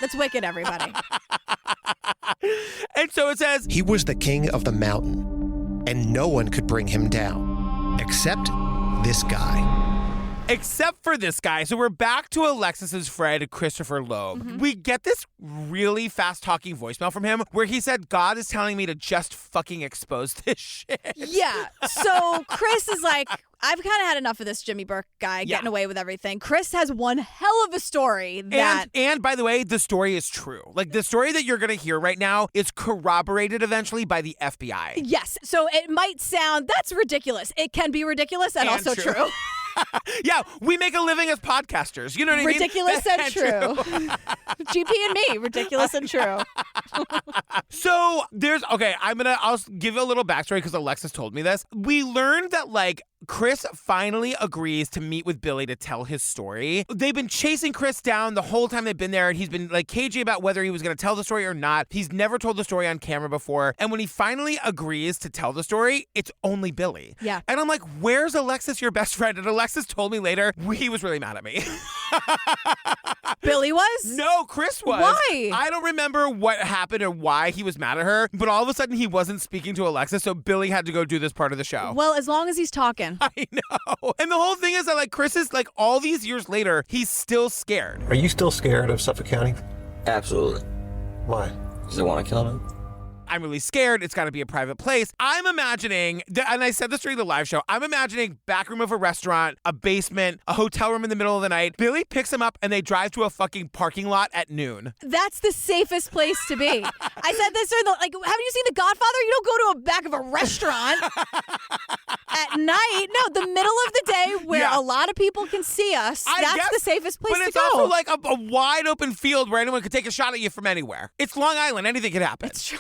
B: That's wicked, everybody.
A: And so it says,
E: he was the king of the mountain, and no one could bring him down, except this guy.
A: Except for this guy. So we're back to Alexis's friend, Christopher Loeb. We get this really fast-talking voicemail from him where he said, God is telling me to just fucking expose this shit.
B: Yeah. So Chris is like, I've kind of had enough of this Jimmy Burke guy getting away with everything. Chris has one hell of a story that...
A: And by the way, the story is true. Like, the story that you're going to hear right now is corroborated eventually by the FBI.
B: Yes. So it might sound, that's ridiculous. It can be ridiculous and also true.
A: Yeah, we make a living as podcasters. You know what I mean?
B: Ridiculous and true. GP and me, ridiculous and true.
A: So I'll give you a little backstory because Alexis told me this. We learned that, like, Chris finally agrees to meet with Billy to tell his story. They've been chasing Chris down the whole time they've been there, and he's been, like, cagey about whether he was going to tell the story or not. He's never told the story on camera before. And when he finally agrees to tell the story, it's only Billy.
B: Yeah.
A: And I'm like, where's Alexis, your best friend? And Alexis told me later, he was really mad at me.
B: Billy was?
A: No, Chris was.
B: Why?
A: I don't remember what happened or why he was mad at her, but all of a sudden he wasn't speaking to Alexis, so Billy had to go do this part of the show.
B: Well, as long as he's talking.
A: I know. And the whole thing is that, like, Chris is, like, all these years later, he's still scared.
E: Are you still scared of Suffolk County?
P: Absolutely.
E: Why?
P: Because I want to kill him.
A: I'm really scared. It's got to be a private place. I'm imagining, and I said this during the live show, I'm imagining back room of a restaurant, a basement, a hotel room in the middle of the night. Billy picks him up and they drive to a fucking parking lot at noon.
B: That's the safest place to be. I said this during haven't you seen The Godfather? You don't go to a back of a restaurant at night. No, the middle of the day where a lot of people can see us. That's the safest place to go.
A: But it's also like a wide open field where anyone could take a shot at you from anywhere. It's Long Island. Anything could happen.
B: It's true.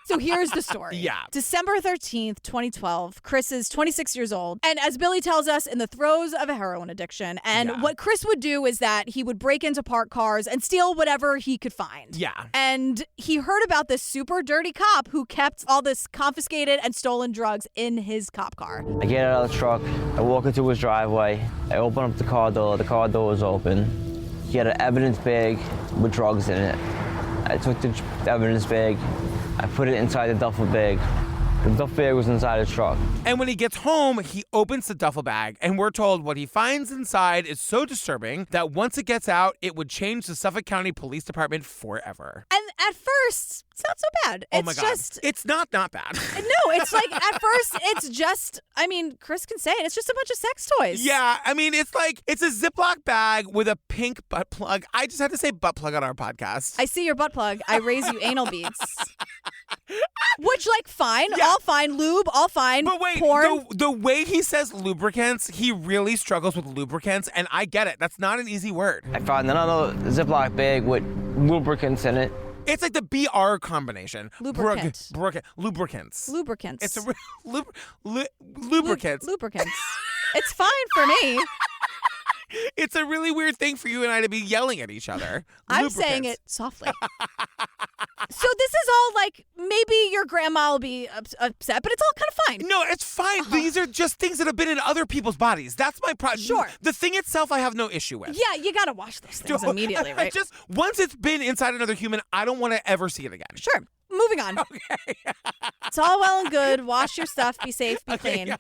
B: So here's the story.
A: Yeah.
B: December 13th, 2012, Chris is 26 years old. And as Billy tells us, in the throes of a heroin addiction. And what Chris would do is that he would break into parked cars and steal whatever he could find.
A: Yeah.
B: And he heard about this super dirty cop who kept all this confiscated and stolen drugs in his cop car.
Q: I get out of the truck. I walk into his driveway. I open up the car door. The car door is open. He had an evidence bag with drugs in it. I took the evidence bag, I put it inside the duffel bag. The duffel bag was inside the truck.
A: And when he gets home, he opens the duffel bag, and we're told what he finds inside is so disturbing that once it gets out, it would change the Suffolk County Police Department forever.
B: And at first, it's not so bad.
A: Oh my God. It's not bad.
B: No, it's like, at first, it's just, I mean, Chris can say it, it's just a bunch of sex toys.
A: Yeah, I mean, it's like, it's a Ziploc bag with a pink butt plug. I just had to say butt plug on our podcast.
B: I see your butt plug. I raise you anal beads. Which, like, fine, all fine. Lube, all fine.
A: But wait,
B: porn.
A: the way he says lubricants, he really struggles with lubricants, and I get it. That's not an easy word.
Q: I found another Ziploc bag with lubricants in it.
A: It's like the BR combination.
B: Lubricant.
A: Lubricants.
B: Lubricants.
A: It's a lubricants.
B: Lubricants. It's fine for me.
A: It's a really weird thing for you and I to be yelling at each other.
B: I'm saying it softly. So this is all like, maybe your grandma will be upset, but it's all kind of fine.
A: No, it's fine. These are just things that have been in other people's bodies. That's my problem.
B: Sure.
A: The thing itself, I have no issue with.
B: Yeah, you got to wash those things immediately, right?
A: Just once it's been inside another human, I don't want to ever see it again.
B: Sure. Moving on. Okay. It's all well and good. Wash your stuff. Be safe. Be clean.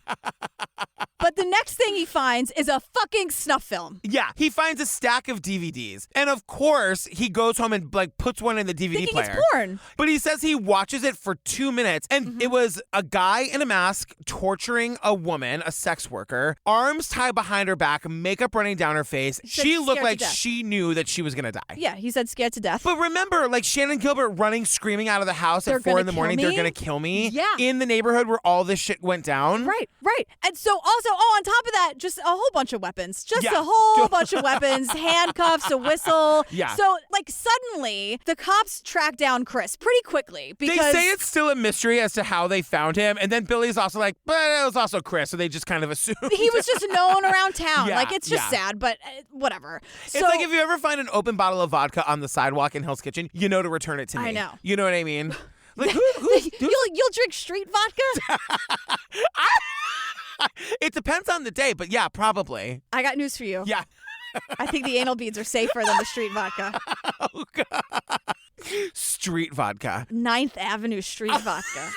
B: But the next thing he finds is a fucking snuff film.
A: Yeah, he finds a stack of DVDs. And of course, he goes home and like puts one in the DVD
B: Thinking
A: player.
B: It's porn.
A: But he says he watches it for 2 minutes. And it was a guy in a mask torturing a woman, a sex worker, arms tied behind her back, makeup running down her face. She looked like she knew that she was going to die.
B: Yeah, he said scared to death.
A: But remember, like Shannon Gilbert running, screaming out of the house at 4 in the morning, they're going to kill me.
B: Yeah.
A: In the neighborhood where all this shit went down.
B: Right. And so also, on top of that, just a whole bunch of weapons. Just a whole bunch of weapons. Handcuffs, a whistle.
A: Yeah.
B: So, like, suddenly, the cops track down Chris pretty quickly. Because
A: they say it's still a mystery as to how they found him. And then Billy's also like, but it was also Chris. So they just kind of assumed.
B: He was just known around town.
A: Yeah,
B: like, it's just sad, but whatever.
A: It's like if you ever find an open bottle of vodka on the sidewalk in Hell's Kitchen, you know to return it to me.
B: I know.
A: You know what I mean? Like,
B: You'll drink street vodka?
A: It depends on the day, but yeah, probably.
B: I got news for you.
A: Yeah.
B: I think the anal beads are safer than the street vodka.
A: Oh, God. Street vodka.
B: 9th Avenue street vodka.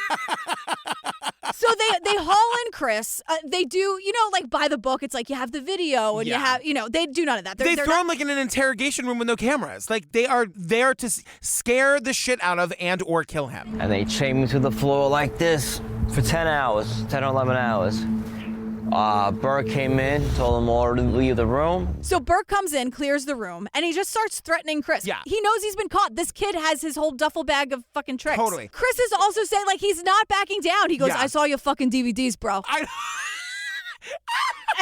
B: So they haul in Chris. They do, like by the book, it's like you have the video and you have, they do none of that.
A: They throw him like in an interrogation room with no cameras. Like they are there to scare the shit out of and or kill him.
Q: And they chain me to the floor like this for 10 or 11 hours. Burke came in, told him all to leave the room.
B: So Burke comes in, clears the room, and he just starts threatening Chris.
A: Yeah.
B: He knows he's been caught. This kid has his whole duffel bag of fucking tricks.
A: Totally.
B: Chris is also saying, like, he's not backing down. He goes, I saw your fucking DVDs, bro.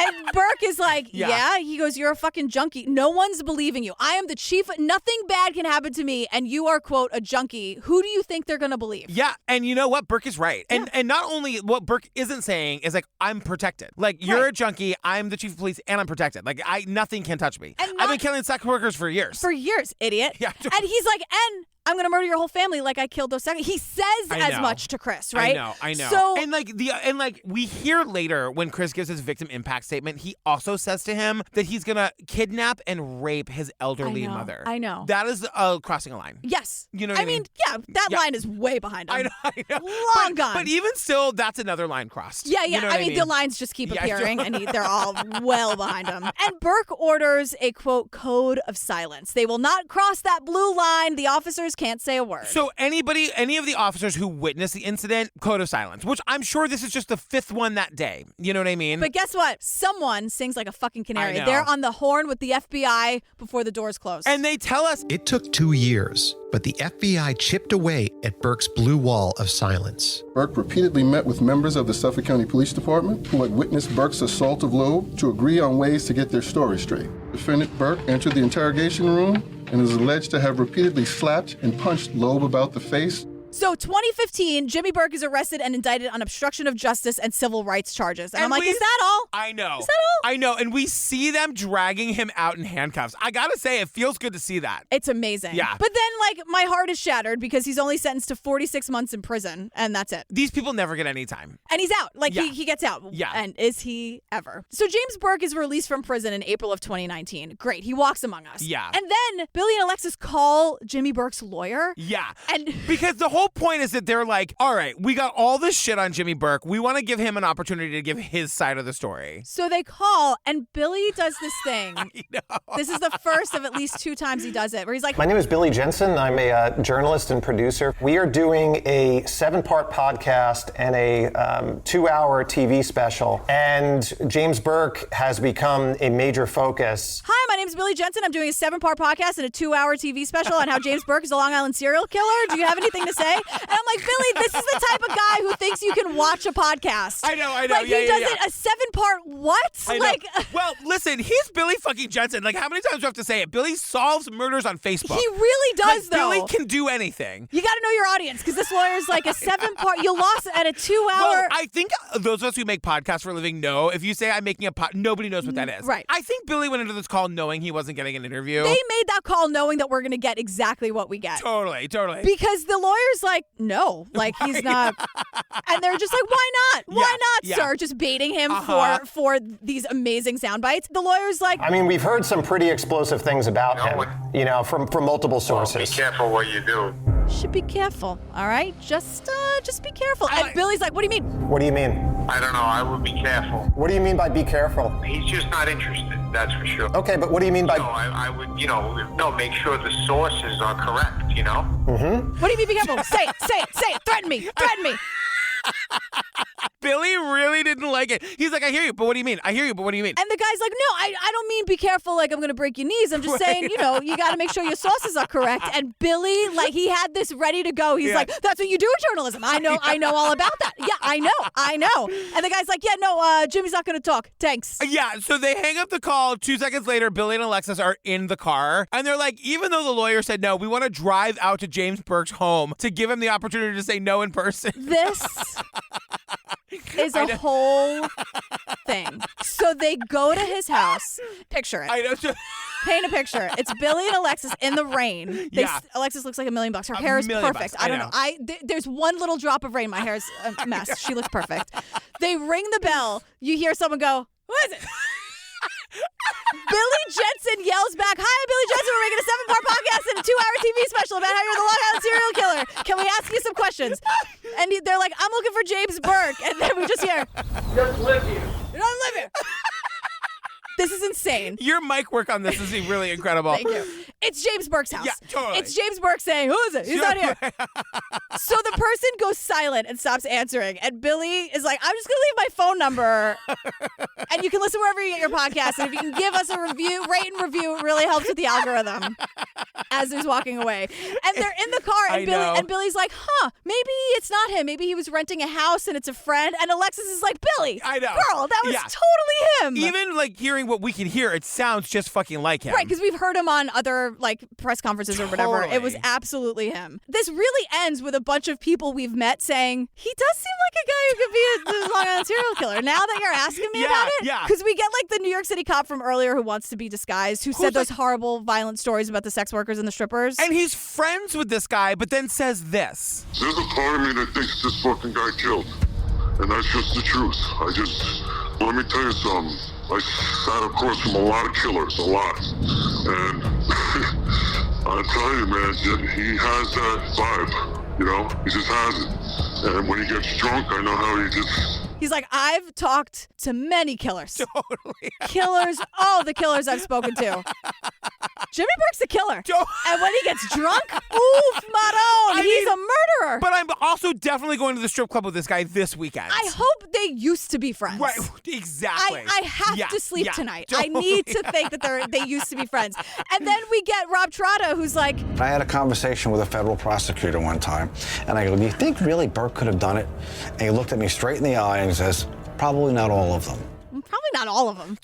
B: And Burke is like, yeah. He goes, you're a fucking junkie. No one's believing you. I am the chief. Nothing bad can happen to me. And you are, quote, a junkie. Who do you think they're going to believe?
A: Yeah. And you know what? Burke is right. And not only what Burke isn't saying is like, I'm protected. Like, you're a junkie. I'm the chief of police and I'm protected. Like, nothing can touch me. I've been killing sex workers for years.
B: For years, idiot.
A: Yeah.
B: And he's like, and I'm going to murder your whole family like I killed those seconds. He says as much to Chris, right?
A: I know.
B: So,
A: and we hear later when Chris gives his victim impact statement, he also says to him that he's going to kidnap and rape his elderly mother.
B: I know.
A: That is crossing a line.
B: Yes.
A: You know what I mean?
B: That line is way behind him.
A: I know.
B: Long gone.
A: But even still, that's another line crossed.
B: Yeah.
A: You know
B: I mean, the lines just keep appearing, and they're all well behind him. And Burke orders a, quote, code of silence. They will not cross that blue line. The officers can't say a word.
A: So any of the officers who witnessed the incident, code of silence, which I'm sure this is just the 5th one that day. You know what I mean?
B: But guess what? Someone sings like a fucking canary.
A: I know.
B: They're on the horn with the FBI before the doors close.
A: And they tell us
E: It took 2 years, but the FBI chipped away at Burke's blue wall of silence.
R: Burke repeatedly met with members of the Suffolk County Police Department who had witnessed Burke's assault of Loeb to agree on ways to get their story straight. Defendant Burke entered the interrogation room and is alleged to have repeatedly slapped and punched Loeb about the face.
B: So 2015, Jimmy Burke is arrested and indicted on obstruction of justice and civil rights charges. And I'm like, is that all?
A: I know.
B: Is that all?
A: I know. And we see them dragging him out in handcuffs. I got to say, it feels good to see that.
B: It's amazing.
A: Yeah.
B: But then, my heart is shattered because he's only sentenced to 46 months in prison, and that's it.
A: These people never get any time.
B: And he's out. He gets out.
A: Yeah.
B: And is he ever? So James Burke is released from prison in April of 2019. Great. He walks among us.
A: Yeah.
B: And then Billy and Alexis call Jimmy Burke's lawyer.
A: Yeah.
B: And
A: because the whole point is that they're like, all right, we got all this shit on Jimmy Burke. We want to give him an opportunity to give his side of the story.
B: So they call, and Billy does this thing.
A: I know.
B: This is the first of at least 2 times he does it, where he's like,
E: My name is Billy Jensen. I'm a journalist and producer. We are doing a 7-part podcast and a 2-hour TV special. And James Burke has become a major focus.
B: Hi, my name is Billy Jensen. I'm doing a 7-part podcast and a 2-hour TV special on how James Burke is a Long Island serial killer. Do you have anything to say? And I'm like, Billy, this is the type of guy who thinks you can watch a podcast.
A: I know.
B: Like, he does it a 7-part what?
A: I know. Well, listen, he's Billy fucking Jensen. Like, how many times do I have to say it? Billy solves murders on Facebook.
B: He really does, though.
A: Billy can do anything.
B: You got to know your audience, because this lawyer's like a 7-part. You lost at a 2-hour.
A: Well, I think those of us who make podcasts for a living know. If you say I'm making a nobody knows what that is.
B: Right.
A: I think Billy went into this call knowing he wasn't getting an interview.
B: They made that call knowing that we're going to get exactly what we get.
A: Totally.
B: Because the lawyer's like, no, like he's not. And they're just like, why not? Why not, sir? Just baiting him for these amazing sound bites. The lawyer's like,
E: I mean, we've heard some pretty explosive things about him, from multiple sources.
I: Be careful what you do.
B: should be careful, all right? Just be careful. And Billy's like, what do you mean?
E: What do you mean?
I: I don't know. I would be careful.
E: What do you mean by be careful?
I: He's just not interested, that's for sure.
E: Okay, but what do you mean by...
I: No, I would, make sure the sources are correct,
E: Mm-hmm.
B: What do you mean be careful? Say it. Threaten me.
A: Billy really didn't like it. He's like, I hear you, but what do you mean? I hear you, but what do you mean?
B: And the guy's like, no, I don't mean be careful like I'm going to break your knees. I'm just saying, you got to make sure your sources are correct. And Billy, like, he had this ready to go. He's like, that's what you do in journalism. I know all about that. Yeah, I know. And the guy's like, yeah, no, Jimmy's not going to talk. Thanks.
A: Yeah, so they hang up the call. 2 seconds later, Billy and Alexis are in the car. And they're like, even though the lawyer said no, we want to drive out to James Burke's home to give him the opportunity to say no in person.
B: This is a whole thing. So they go to his house. Picture it.
A: I know.
B: Paint a picture. It's Billy and Alexis in the rain. Alexis looks like $1 million. Her hair is perfect. I don't know. There's one little drop of rain. My hair is a mess. She looks perfect. They ring the bell. You hear someone go, who is it? Billy Jensen yells back, hi, I'm Billy Jensen. We're making a 7-part podcast and a 2-hour TV special about how you're the Long Island serial killer. Can we ask you some questions? And they're like, I'm looking for James Burke. And then we just hear,
I: He doesn't live here.
B: You don't live here. This is insane.
A: Your mic work on this is really incredible.
B: Thank you. It's James Burke's house.
A: Yeah, totally.
B: It's James Burke saying, who is it? He's not here. So the person goes silent and stops answering. And Billy is like, I'm just going to leave my phone number. And you can listen wherever you get your podcast. And if you can give us a review, rate and review, it really helps with the algorithm. As he's walking away. And they're in the car. And Billy's like, maybe it's not him. Maybe he was renting a house and it's a friend. And Alexis is like, Billy,
A: I know.
B: Girl, that was totally him.
A: Even like hearing what we can hear, it sounds just fucking like him.
B: Right, because we've heard him on other like press conferences or whatever. It was absolutely him. This really ends with a bunch of people we've met saying, he does seem like a guy who could be a Long Island serial killer. Now that you're asking me about it.
A: Yeah.
B: Because we get like the New York City cop from earlier who wants to be disguised, who said those horrible, violent stories about the sex workers dancers and the strippers.
A: And he's friends with this guy, but then says this.
I: There's a part of me that thinks this fucking guy killed. And that's just the truth. Let me tell you something. I sat across from a lot of killers, a lot. And I'll tell you, man, he has that vibe, you know? He just has it. And when he gets drunk, I know how he just...
B: He's like, I've talked to many killers.
A: Totally.
B: Killers, all the killers I've spoken to. Jimmy Burke's a killer. And when he gets drunk, oof, Maron, he's a murderer.
A: But I'm also definitely going to the strip club with this guy this weekend.
B: I hope they used to be friends.
A: Right, exactly.
B: I have to sleep tonight. Totally. I need to think that they used to be friends. And then we get Rob Trotta, who's like...
M: I had a conversation with a federal prosecutor one time, and I go, do you think really Burke could have done it? And he looked at me straight in the eye and says, probably not all of them.
B: Probably not all of them.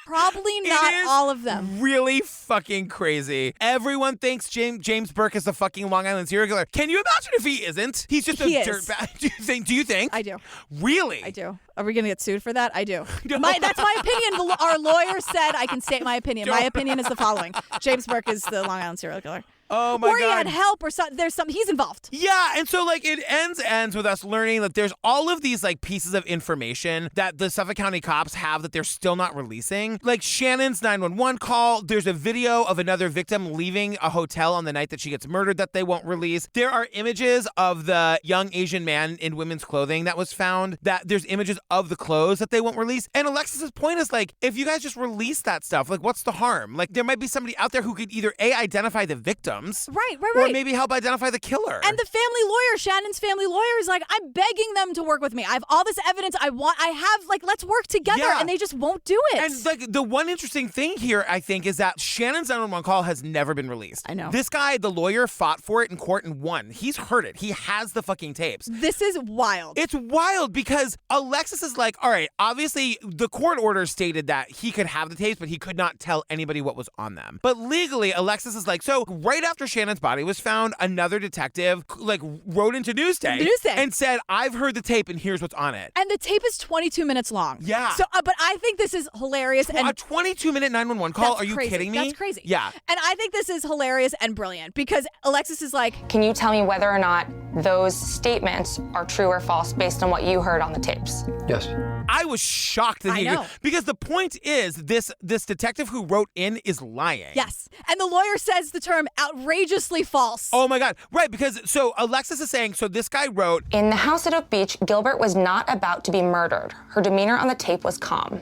B: Probably not all of them.
A: Really fucking crazy. Everyone thinks James Burke is the fucking Long Island serial killer. Can you imagine if he isn't? He's just a dirtbag. Do you think?
B: I do.
A: Really?
B: I do. Are we going to get sued for that? I do. That's my opinion. Our lawyer said I can state my opinion. My opinion is the following. James Burke is the Long Island serial killer.
A: Oh my God.
B: Or he had help or something. There's something. He's involved.
A: Yeah. And so like it ends with us learning that there's all of these like pieces of information that the Suffolk County cops have that they're still not releasing. Like Shannon's 911 call. There's a video of another victim leaving a hotel on the night that she gets murdered that they won't release. There are images of the young Asian man in women's clothing that was found. That there's images of the clothes that they won't release. And Alexis's point is like, if you guys just release that stuff, like what's the harm? Like there might be somebody out there who could either identify the victims.
B: Right.
A: Or maybe help identify the killer.
B: And the family lawyer, Shannon's family lawyer, is like, I'm begging them to work with me. I have all this evidence. I have, like, let's work together.
A: Yeah.
B: And they just won't do it.
A: And, like, the one interesting thing here, I think, is that Shannon's 911 call has never been released.
B: I know.
A: This guy, the lawyer, fought for it in court and won. He's heard it. He has the fucking tapes.
B: This is wild.
A: It's wild because Alexis is like, all right, obviously, the court order stated that he could have the tapes, but he could not tell anybody what was on them. But legally, Alexis is like, so right after Shannon's body was found, another detective like wrote into Newsday and said, I've heard the tape and here's what's on it.
B: And the tape is 22 minutes long.
A: Yeah.
B: So, but I think this is hilarious.
A: A 22-minute 911 call? Are you kidding me?
B: That's crazy.
A: Yeah.
B: And I think this is hilarious and brilliant because Alexis is like,
O: can you tell me whether or not those statements are true or false based on what you heard on the tapes?
K: Yes.
A: I was shocked that
B: I know.
A: Because the point is this detective who wrote in is lying.
B: Yes. And the lawyer says the term outrageously false.
A: Oh my God. Right. Because so Alexis is saying, so this guy wrote,
O: in the house at Oak Beach, Gilbert was not about to be murdered. Her demeanor on the tape was calm.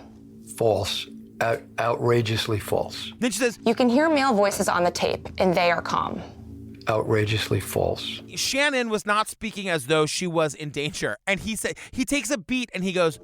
K: False. Outrageously false.
A: Then she says,
O: you can hear male voices on the tape and they are calm.
K: Outrageously false.
A: Shannon was not speaking as though she was in danger. And he takes a beat and he goes,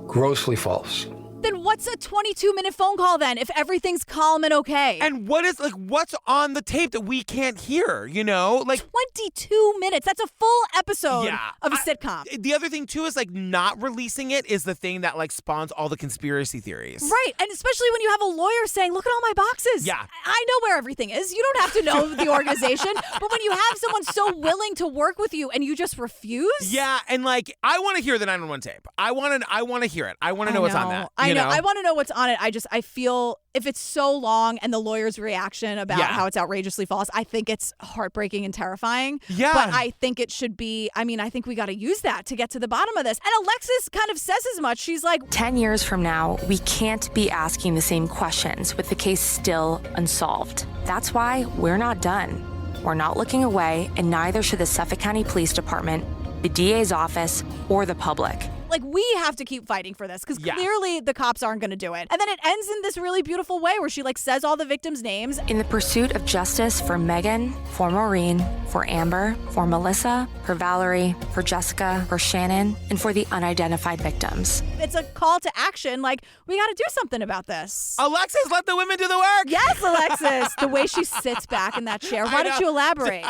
K: grossly false.
B: Then what's a 22-minute phone call then if everything's calm and okay?
A: And what's on the tape that we can't hear, you know? Like
B: 22 minutes. That's a full episode of a sitcom.
A: The other thing too is like not releasing it is the thing that like spawns all the conspiracy theories.
B: Right. And especially when you have a lawyer saying, look at all my boxes.
A: Yeah.
B: I know where everything is. You don't have to know the organization. But when you have someone so willing to work with you and you just refuse.
A: Yeah. And like, I want to hear the 911 tape. I want to hear it. I want to know what's on that.
B: I know. I want to know what's on it. I feel if it's so long and the lawyer's reaction about how it's outrageously false, I think it's heartbreaking and terrifying.
A: Yeah.
B: But I think it should be, I think we got to use that to get to the bottom of this. And Alexis kind of says as much. She's like,
C: 10 years from now, we can't be asking the same questions with the case still unsolved. That's why we're not done. We're not looking away, and neither should the Suffolk County Police Department, the DA's office, or the public.
B: Like, we have to keep fighting for this because clearly the cops aren't going to do it. And then it ends in this really beautiful way where she like says all the victims' names.
C: In the pursuit of justice for Megan, for Maureen, for Amber, for Melissa, for Valerie, for Jessica, for Shannon, and for the unidentified victims.
B: It's a call to action. Like, we got to do something about this.
A: Alexis, let the women do the work.
B: Yes, Alexis. The way she sits back in that chair. Why don't you elaborate?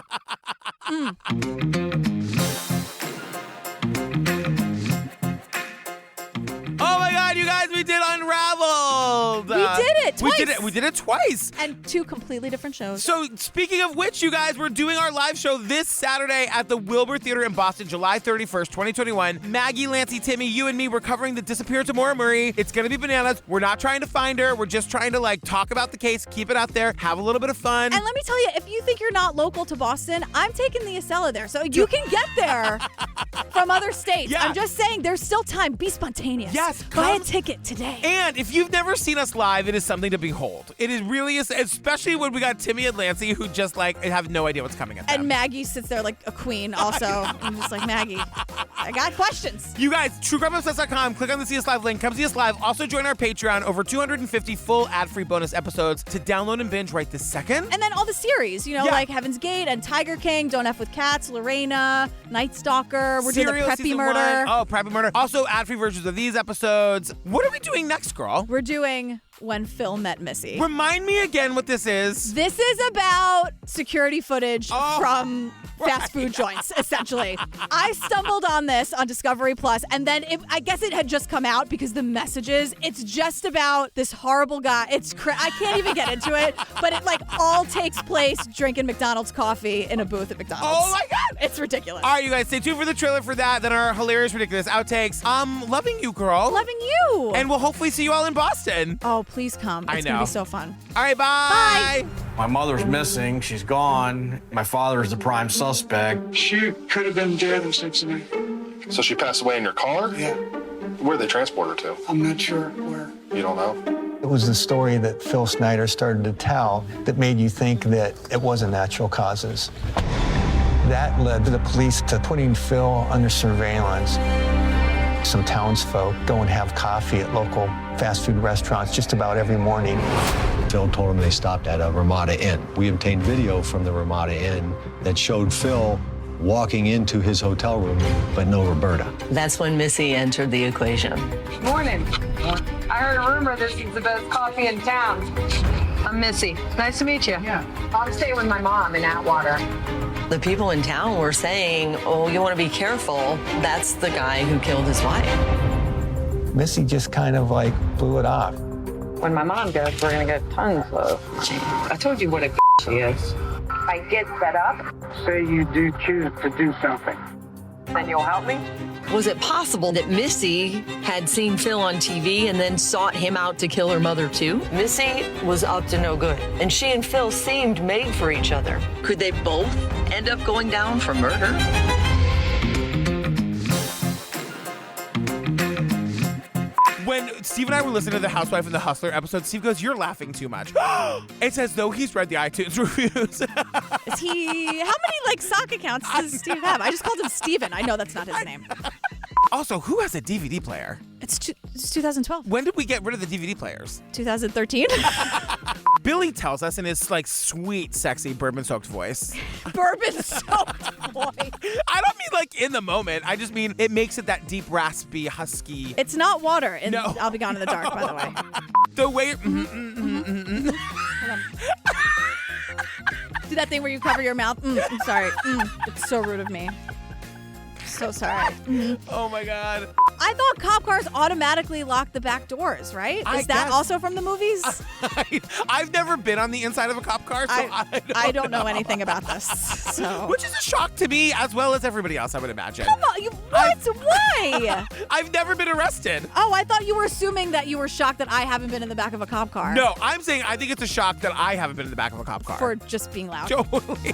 A: Oh my God, you guys, we did Unraveled. Unraveled.
B: We did it twice.
A: We did it twice.
B: And 2 completely different shows.
A: So speaking of which, you guys, we're doing our live show this Saturday at the Wilbur Theater in Boston, July 31st, 2021. Maggie, Lancey, Timmy, you and me, we're covering the disappearance of Maura Murray. It's going to be bananas. We're not trying to find her. We're just trying to talk about the case, keep it out there, have a little bit of fun.
B: And let me tell you, if you think you're not local to Boston, I'm taking the Acela there. So you can get there from other states.
A: Yeah.
B: I'm just saying there's still time. Be spontaneous.
A: Yes.
B: Buy a ticket today.
A: And if you've never seen us live, it is something to behold. It is really, especially when we got Timmy and Lancey who just have no idea what's coming at them.
B: And Maggie sits there like a queen also. I'm just like, Maggie, I got questions.
A: You guys, truecrimeobsessed.com, click on the See Us Live link, come see us live. Also join our Patreon, over 250 full ad-free bonus episodes to download and binge right this second.
B: And then all the series, like Heaven's Gate and Tiger King, Don't F with Cats, Lorena, Night Stalker. We're doing the Preppy Murder.
A: Oh, Preppy Murder. Also ad-free versions of these episodes. What are we doing next, girl?
B: We're doing When Phil Met Missy.
A: Remind me again what this is.
B: This is about security footage from fast food joints, essentially. I stumbled on this on Discovery Plus, and then I guess it had just come out because the messages, it's just about this horrible guy. I can't even get into it, but it all takes place drinking McDonald's coffee in a booth at McDonald's.
A: Oh my God.
B: It's ridiculous.
A: All right, you guys, stay tuned for the trailer for that, then our hilarious, ridiculous outtakes. Loving you, girl.
B: Loving you.
A: And we'll hopefully see you all in Boston.
B: Oh, please come. It's going to be so fun.
A: All right, bye.
B: Bye.
S: My mother's missing. She's gone. My father's the prime suspect.
T: She could have been dead in Cincinnati.
R: So she passed away in your car?
T: Yeah.
R: Where'd they transport her to?
T: I'm not sure where.
R: You don't know?
U: It was the story that Phil Snyder started to tell that made you think that it wasn't natural causes. That led to the police to putting Phil under surveillance. Some townsfolk go and have coffee at local fast food restaurants just about every morning.
V: Phil told them they stopped at a Ramada Inn. We obtained video from the Ramada Inn that showed Phil walking into his hotel room, but no Roberta.
W: That's when Missy entered the equation.
X: Morning. I heard a rumor this is the best coffee in town. I'm Missy. Nice to meet you.
T: Yeah.
X: I'm staying with my mom in Atwater.
W: The people in town were saying, oh, you want to be careful. That's the guy who killed his wife.
U: Missy just kind of blew it off.
X: When my mom goes, we're going to get tons of. I told you what a she is. I get set up.
T: Say you do choose to do something.
X: Then you'll help me?
W: Was it possible that Missy had seen Phil on TV and then sought him out to kill her mother too? Missy was up to no good, and she and Phil seemed made for each other. Could they both end up going down for murder?
A: When Steve and I were listening to the Housewife and the Hustler episode, Steve goes, "You're laughing too much." It's as though he's read the iTunes reviews.
B: Is he? How many sock accounts does Steve have? I just called him Steven. I know that's not his name.
A: Also, who has a DVD player?
B: It's 2012.
A: When did we get rid of the DVD players?
B: 2013.
A: Billy tells us in his sweet, sexy bourbon-soaked voice.
B: Bourbon-soaked voice.
A: I don't mean in the moment. I just mean it makes it that deep, raspy, husky.
B: It's not water.
A: No.
B: I'll Be Gone in the Dark, by the way.
A: The way.
B: Do that thing where you cover your mouth. I'm sorry. It's so rude of me. So sorry.
A: Oh my God.
B: I thought cop cars automatically lock the back doors, right? Is that also from the movies?
A: I've never been on the inside of a cop car, so
B: I don't know anything about this. So.
A: Which is a shock to me as well as everybody else, I would imagine.
B: Come on, what? Why?
A: I've never been arrested.
B: Oh, I thought you were assuming that you were shocked that I haven't been in the back of a cop car.
A: No, I'm saying I think it's a shock that I haven't been in the back of a cop car.
B: For just being loud.
A: Totally.